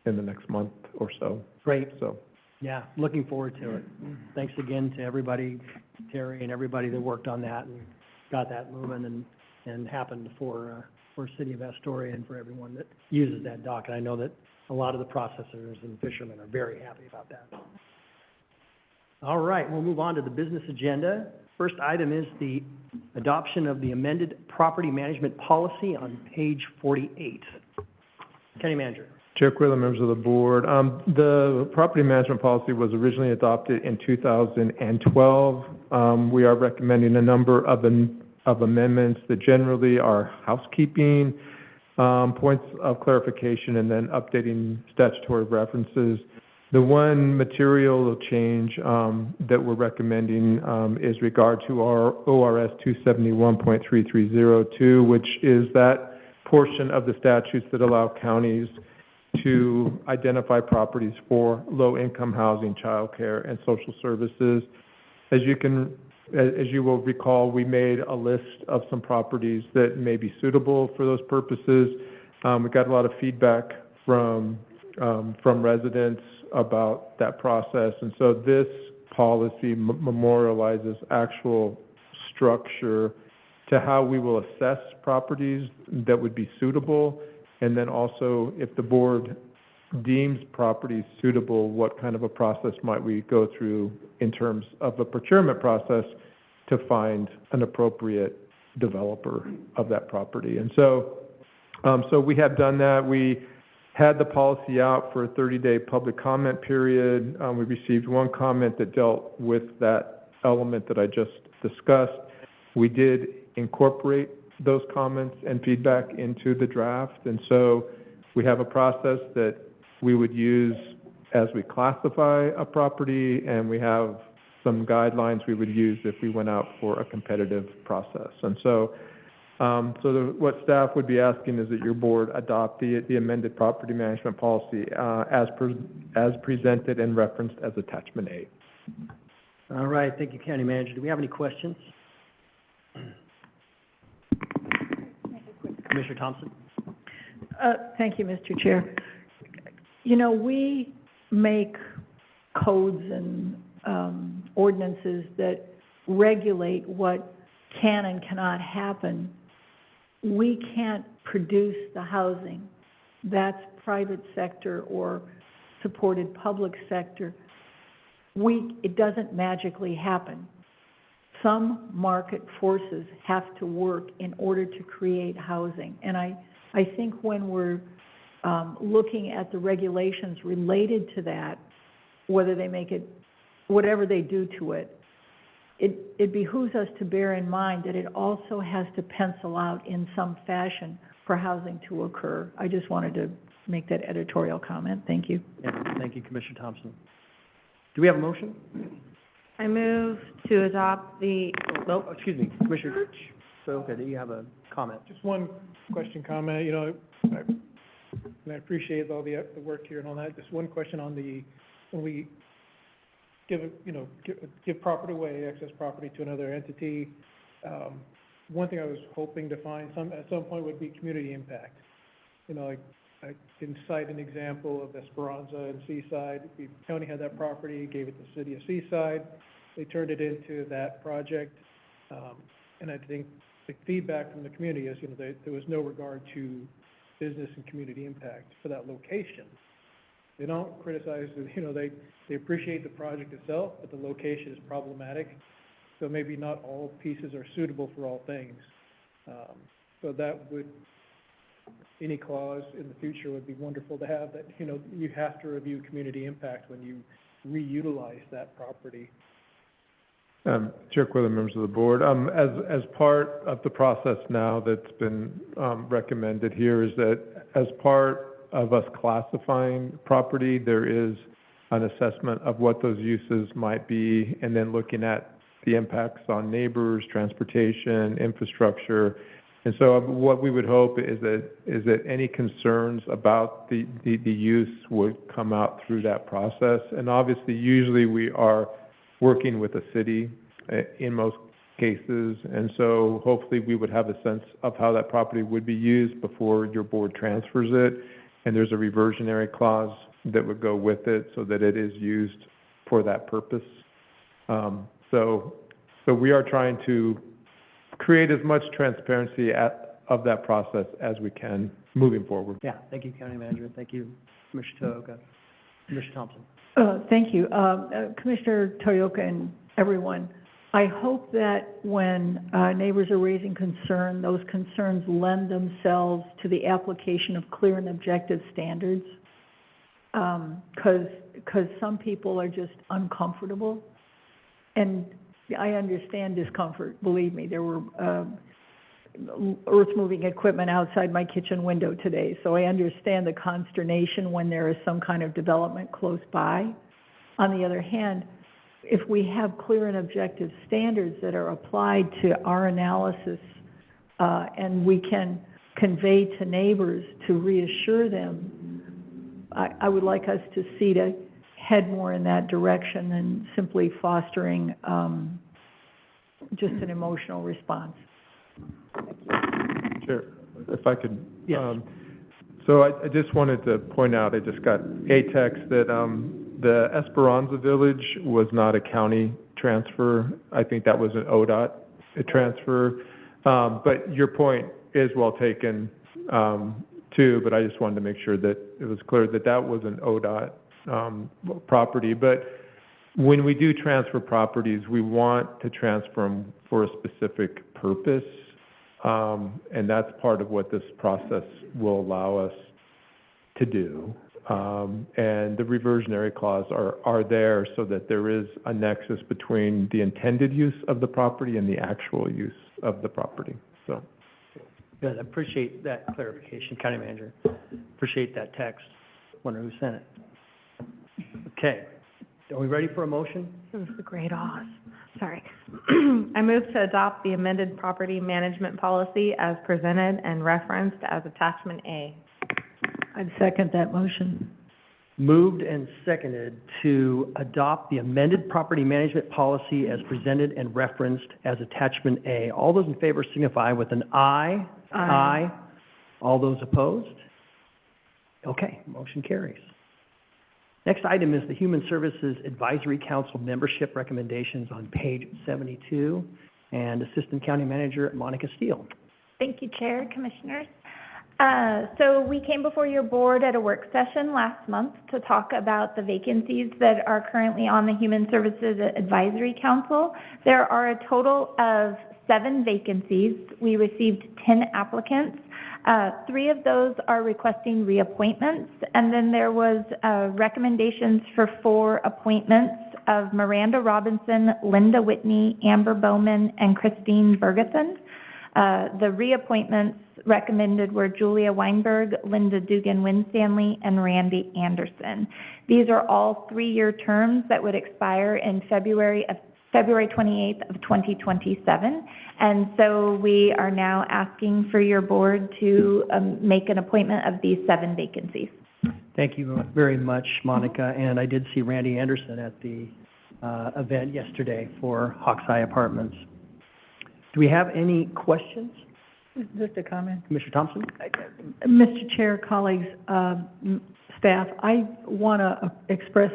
in the next month or so. Great. So, Yeah, looking forward to it. Thanks again to everybody, Terry and everybody that worked on that and got that moving and happened for City of Astoria and for everyone that uses that dock. And I know that a lot of the processors and fishermen are very happy about that. All right, we'll move on to the business agenda. First item is the adoption of the amended property management policy on page 48. County Manager. Chair Quilla, members of the board, the property management policy was originally adopted in 2012. We are recommending a number of amendments that generally are housekeeping, points of clarification, and then updating statutory references. The one material change that we're recommending is regard to our ORS 271.3302, which is that portion of the statutes that allow counties to identify properties for low-income housing, childcare, and social services. As you will recall, we made a list of some properties that may be suitable for those purposes. We got a lot of feedback from residents about that process, and so this policy memorializes actual structure to how we will assess properties that would be suitable, and then also if the board deems properties suitable, what kind of a process might we go through in terms of a procurement process to find an appropriate developer of that property. And so we have done that. We had the policy out for a 30-day public comment period. We received one comment that dealt with that element that I just discussed. We did incorporate those comments and feedback into the draft, and so we have a process that we would use as we classify a property, and we have some guidelines we would use if we went out for a competitive process. And so what staff would be asking is that your board adopt the amended property management policy as presented and referenced as attachment A. All right, thank you, County Manager. Do we have any questions? Commissioner Thompson? Thank you, Mr. Chair. We make codes and ordinances that regulate what can and cannot happen. We can't produce the housing. That's private sector or supported public sector. It doesn't magically happen. Some market forces have to work in order to create housing. And I think when we're looking at the regulations related to that, whether they make it, whatever they do to it, it behooves us to bear in mind that it also has to pencil out in some fashion for housing to occur. I just wanted to make that editorial comment. Thank you. Yeah, thank you, Commissioner Thompson. Do we have a motion? I move to adopt the, No, excuse me, Commissioner. So, okay, do you have a comment? Just one question, comment, and I appreciate all the work here and all that. Just one question on when we give property away, excess property to another entity. One thing I was hoping to find at some point would be community impact. I can cite an example of Esperanza and Seaside. The county had that property, gave it to the city of Seaside. They turned it into that project. And I think the feedback from the community is, there was no regard to business and community impact for that location. They don't criticize, they appreciate the project itself, but the location is problematic. So maybe not all pieces are suitable for all things. So that would, any clause in the future would be wonderful to have, that, you have to review community impact when you reutilize that property. Chair Quillen, members of the board, as part of the process now that's been recommended here is that as part of us classifying property, there is an assessment of what those uses might be, and then looking at the impacts on neighbors, transportation, infrastructure. And so what we would hope is that any concerns about the use would come out through that process. And obviously, usually we are working with a city in most cases, and so hopefully we would have a sense of how that property would be used before your board transfers it. And there's a reversionary clause that would go with it so that it is used for that purpose. So we are trying to create as much transparency of that process as we can moving forward. Yeah, thank you, County Manager. Thank you, Commissioner Toyoka. Commissioner Thompson. Thank you. Commissioner Toyoka and everyone, I hope that when neighbors are raising concern, those concerns lend themselves to the application of clear and objective standards. Because some people are just uncomfortable. And I understand discomfort, believe me. There were earth-moving equipment outside my kitchen window today, so I understand the consternation when there is some kind of development close by. On the other hand, if we have clear and objective standards that are applied to our analysis, and we can convey to neighbors to reassure them, I would like us to see to head more in that direction than simply fostering just an emotional response. Sure, if I could. Yes. So I just wanted to point out, I just got a text that the Esperanza Village was not a county transfer. I think that was an ODOT transfer. But your point is well taken, too, but I just wanted to make sure that it was clear that that was an ODOT property. But when we do transfer properties, we want to transfer them for a specific purpose. And that's part of what this process will allow us to do. And the reversionary clause are there so that there is a nexus between the intended use of the property and the actual use of the property. So. Good, I appreciate that clarification, County Manager. Appreciate that text. Wonder who sent it. Okay, are we ready for a motion? This is a great off. Sorry. I move to adopt the amended property management policy as presented and referenced as attachment A. I'd second that motion. Moved and seconded to adopt the amended property management policy as presented and referenced as attachment A. All those in favor signify with an aye. Aye. All those opposed? Okay, motion carries. Next item is the Human Services Advisory Council membership recommendations on page 72, and Assistant County Manager Monica Steele. Thank you, Chair, Commissioners. So we came before your board at a work session last month to talk about the vacancies that are currently on the Human Services Advisory Council. There are a total of 7 vacancies. We received 10 applicants. 3 of those are requesting reappointments, and then there was recommendations for 4 appointments of Miranda Robinson, Linda Whitney, Amber Bowman, and Christine Bergethen. The reappointments recommended were Julia Weinberg, Linda Dugan-Winstanley, and Randy Anderson. These are all 3-year terms that would expire in February 28th of 2027. And so we are now asking for your board to make an appointment of these 7 vacancies. Thank you very much, Monica. And I did see Randy Anderson at the event yesterday for Hawk's Eye Apartments. Do we have any questions Just a comment. Commissioner Thompson? Mr. Chair, colleagues, staff, I want to express,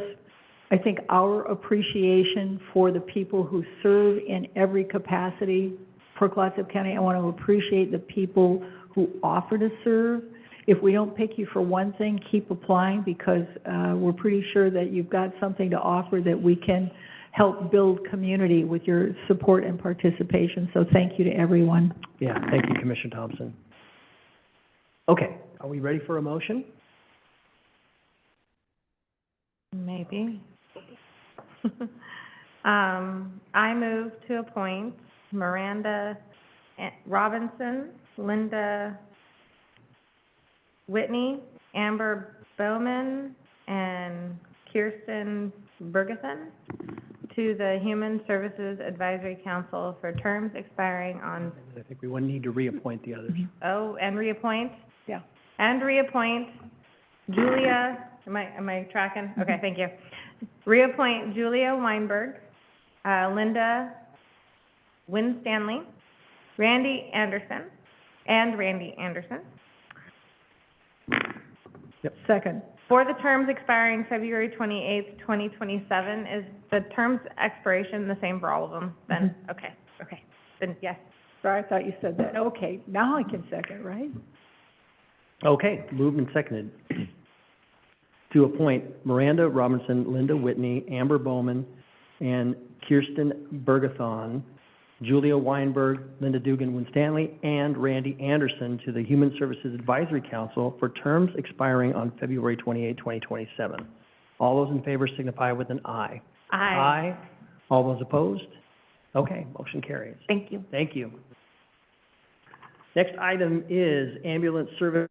I think, our appreciation for the people who serve in every capacity for Clatsop County. I want to appreciate the people who offer to serve. If we don't pick you for one thing, keep applying, because we're pretty sure that you've got something to offer that we can help build community with your support and participation. So thank you to everyone. Yeah, thank you, Commissioner Thompson. Okay, are we ready for a motion? Maybe. I move to appoint Miranda Robinson, Linda Whitney, Amber Bowman, and Kirsten Bergethen to the Human Services Advisory Council for terms expiring on, I think we would need to reappoint the others. and reappoint? Yeah. And reappoint Julia, am I tracking? Okay, thank you. Reappoint Julia Weinberg, Linda Winstanley, Randy Anderson, Second. for the terms expiring February 28th, 2027. Is the terms expiration the same for all of them then? Okay, then yes. Sorry, I thought you said that. Okay, now I can second, right? Okay, moved and seconded to appoint Miranda Robinson, Linda Whitney, Amber Bowman, and Kirsten Bergathon, Julia Weinberg, Linda Dugan Winstanley, and Randy Anderson to the Human Services Advisory Council for terms expiring on February 28, 2027. All those in favor signify with an aye. Aye. All those opposed? Okay, motion carries. Thank you. Thank you. Next item is ambulance service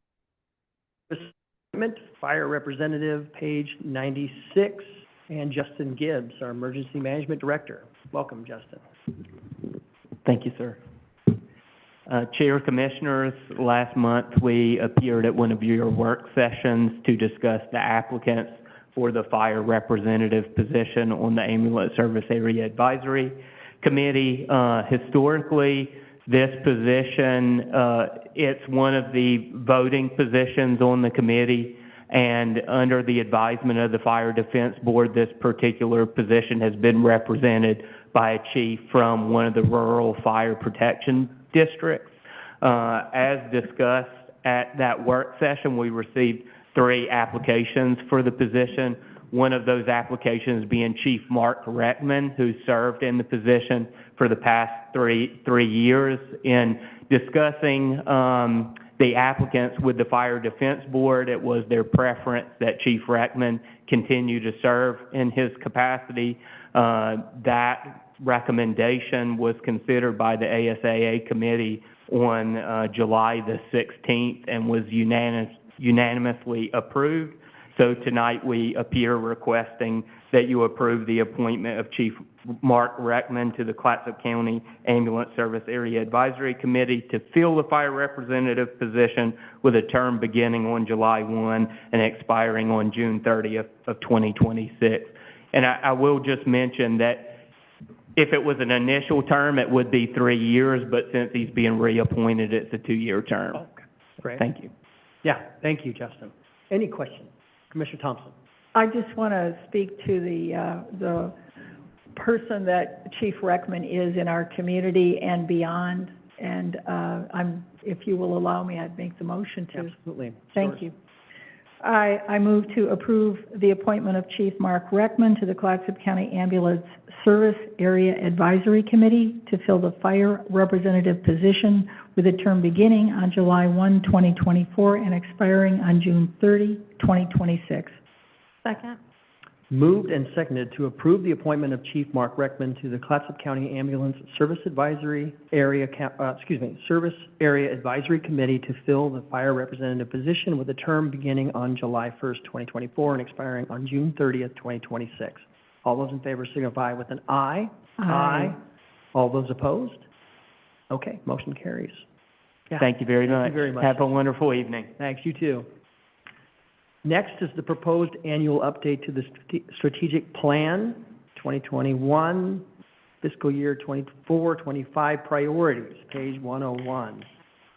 fire representative, page 96, and Justin Gibbs, our emergency management director. Welcome, Justin. Thank you, sir. Chair, Commissioners, last month we appeared at one of your work sessions to discuss the applicants for the fire representative position on the Ambulance Service Area Advisory Committee. Historically, this position, it's one of the voting positions on the committee, and under the advisement of the Fire Defense Board, this particular position has been represented by a chief from one of the rural fire protection districts. As discussed at that work session, we received 3 applications for the position. One of those applications being Chief Mark Reckman, who served in the position for the past three years. In discussing the applicants with the Fire Defense Board, it was their preference that Chief Reckman continue to serve in his capacity. That recommendation was considered by the ASAA committee on July the 16th and was unanimously approved. So tonight we appear requesting that you approve the appointment of Chief Mark Reckman to the Clatsop County Ambulance Service Area Advisory Committee to fill the fire representative position with a term beginning on July 1 and expiring on June 30th of 2026. And I will just mention that if it was an initial term, it would be 3 years, but since he's being reappointed, it's a 2-year term. Okay, great. Thank you. Yeah, thank you, Justin. Any questions? Commissioner Thompson? I just want to speak to the person that Chief Reckman is in our community and beyond. And if you will allow me, I'd make the motion to. Absolutely. Thank you. I move to approve the appointment of Chief Mark Reckman to the Clatsop County Ambulance Service Area Advisory Committee to fill the fire representative position with a term beginning on July 1, 2024 and expiring on June 30, 2026. Second. Moved and seconded to approve the appointment of Chief Mark Reckman to the Clatsop County Ambulance Service Area Advisory Committee to fill the fire representative position with a term beginning on July 1st, 2024 and expiring on June 30th, 2026. All those in favor signify with an aye. Aye. All those opposed? Okay, motion carries. Yeah. Thank you very much. Thank you very much. Have a wonderful evening. Thanks, you too. Next is the proposed annual update to the strategic plan, 2021, fiscal year 24-25 priorities, page 101.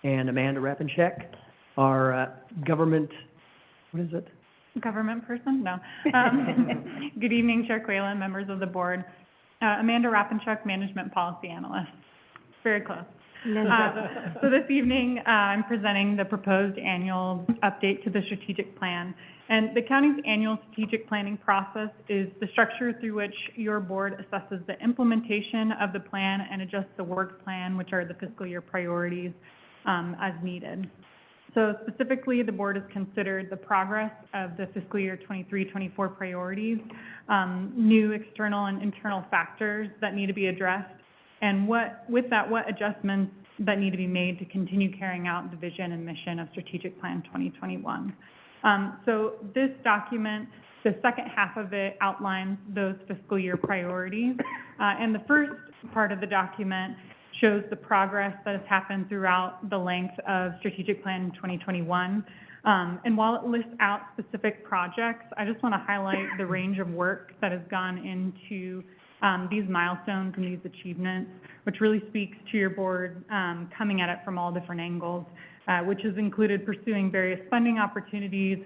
and Amanda Rapincheck, our government, what is it? Government person? No. Good evening, Chair Quaylen, members of the board. Amanda Rapinchuk, Management Policy Analyst. Very close. So this evening, I'm presenting the proposed annual update to the strategic plan. And the county's annual strategic planning process is the structure through which your board assesses the implementation of the plan and adjusts the work plan, which are the fiscal year priorities, as needed. So specifically, the board has considered the progress of the fiscal year 23-24 priorities, new external and internal factors that need to be addressed, and what adjustments that need to be made to continue carrying out the vision and mission of Strategic Plan 2021. So this document, the second half of it outlines those fiscal year priorities, and the first part of the document shows the progress that has happened throughout the length of Strategic Plan 2021. And while it lists out specific projects, I just want to highlight the range of work that has gone into these milestones and these achievements, which really speaks to your board coming at it from all different angles, which has included pursuing various funding opportunities,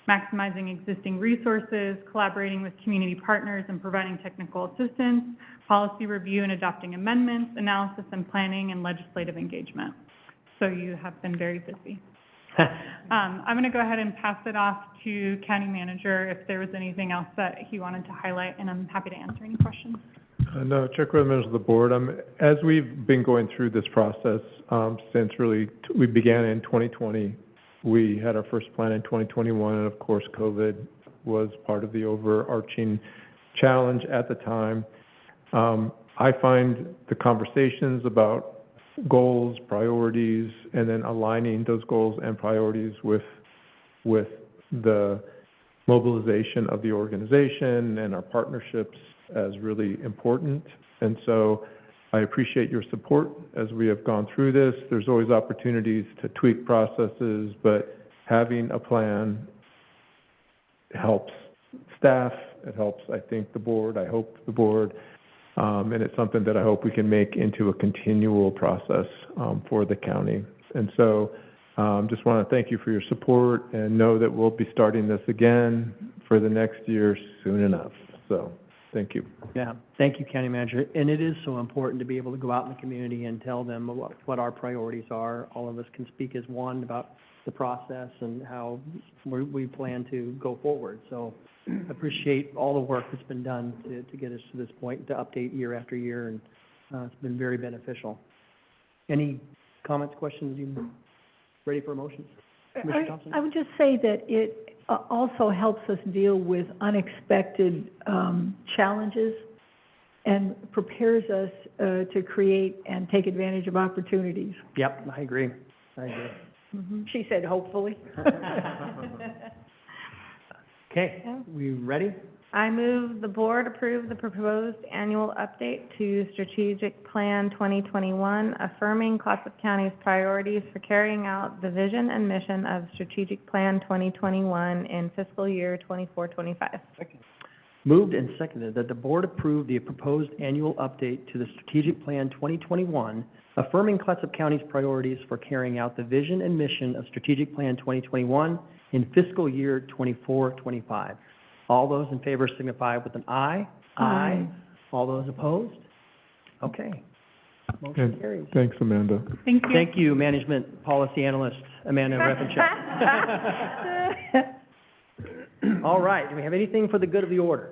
maximizing existing resources, collaborating with community partners and providing technical assistance, policy review and adopting amendments, analysis and planning, and legislative engagement. So you have been very busy. I'm going to go ahead and pass it off to County Manager if there was anything else that he wanted to highlight, and I'm happy to answer any questions. No, Chair Quaylen, members of the board, as we've been going through this process, since really we began in 2020, we had our first plan in 2021, and of course, COVID was part of the overarching challenge at the time. I find the conversations about goals, priorities, and then aligning those goals and priorities with the mobilization of the organization and our partnerships as really important. And so I appreciate your support as we have gone through this. There's always opportunities to tweak processes, but having a plan helps staff, it helps, I think, the board, I hope the board, and it's something that I hope we can make into a continual process for the county. And so just want to thank you for your support and know that we'll be starting this again for the next year soon enough. So thank you. Yeah, thank you, County Manager. And it is so important to be able to go out in the community and tell them what our priorities are. All of us can speak as one about the process and how we plan to go forward. So appreciate all the work that's been done to get us to this point, to update year after year, and it's been very beneficial. Any comments, questions? You ready for a motion? Commissioner Thompson? I would just say that it also helps us deal with unexpected challenges and prepares us to create and take advantage of opportunities. Yep, I agree. She said, hopefully. Okay, we ready? I move the board approve the proposed annual update to Strategic Plan 2021, affirming Clatsop County's priorities for carrying out the vision and mission of Strategic Plan 2021 in fiscal year 24-25. Moved and seconded that the board approve the proposed annual update to the Strategic Plan 2021, affirming Clatsop County's priorities for carrying out the vision and mission of Strategic Plan 2021 in fiscal year 24-25. All those in favor signify with an aye. Aye. All those opposed? Okay. Motion And carries. thanks, Amanda. Thank you. Thank you, Management Policy Analyst Amanda Rapincheck. All right, do we have anything for the good of the order?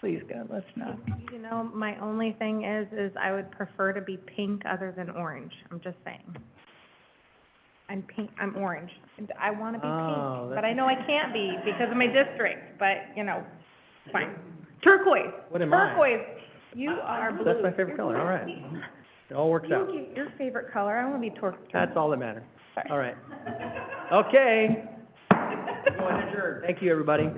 Please, God, let's not. You know, my only thing is I would prefer to be pink other than orange. I'm just saying. I'm pink, I'm orange. And I want to be pink, but I know I can't be because of my district, but, you know, fine. Turquoise. What am I? Turquoise. You are blue. That's my favorite color, all right. It all works out. Your favorite color. I want to be turquoise. That's all that matters. Sorry. All right. Okay. Go ahead, adjourn. Thank you, everybody.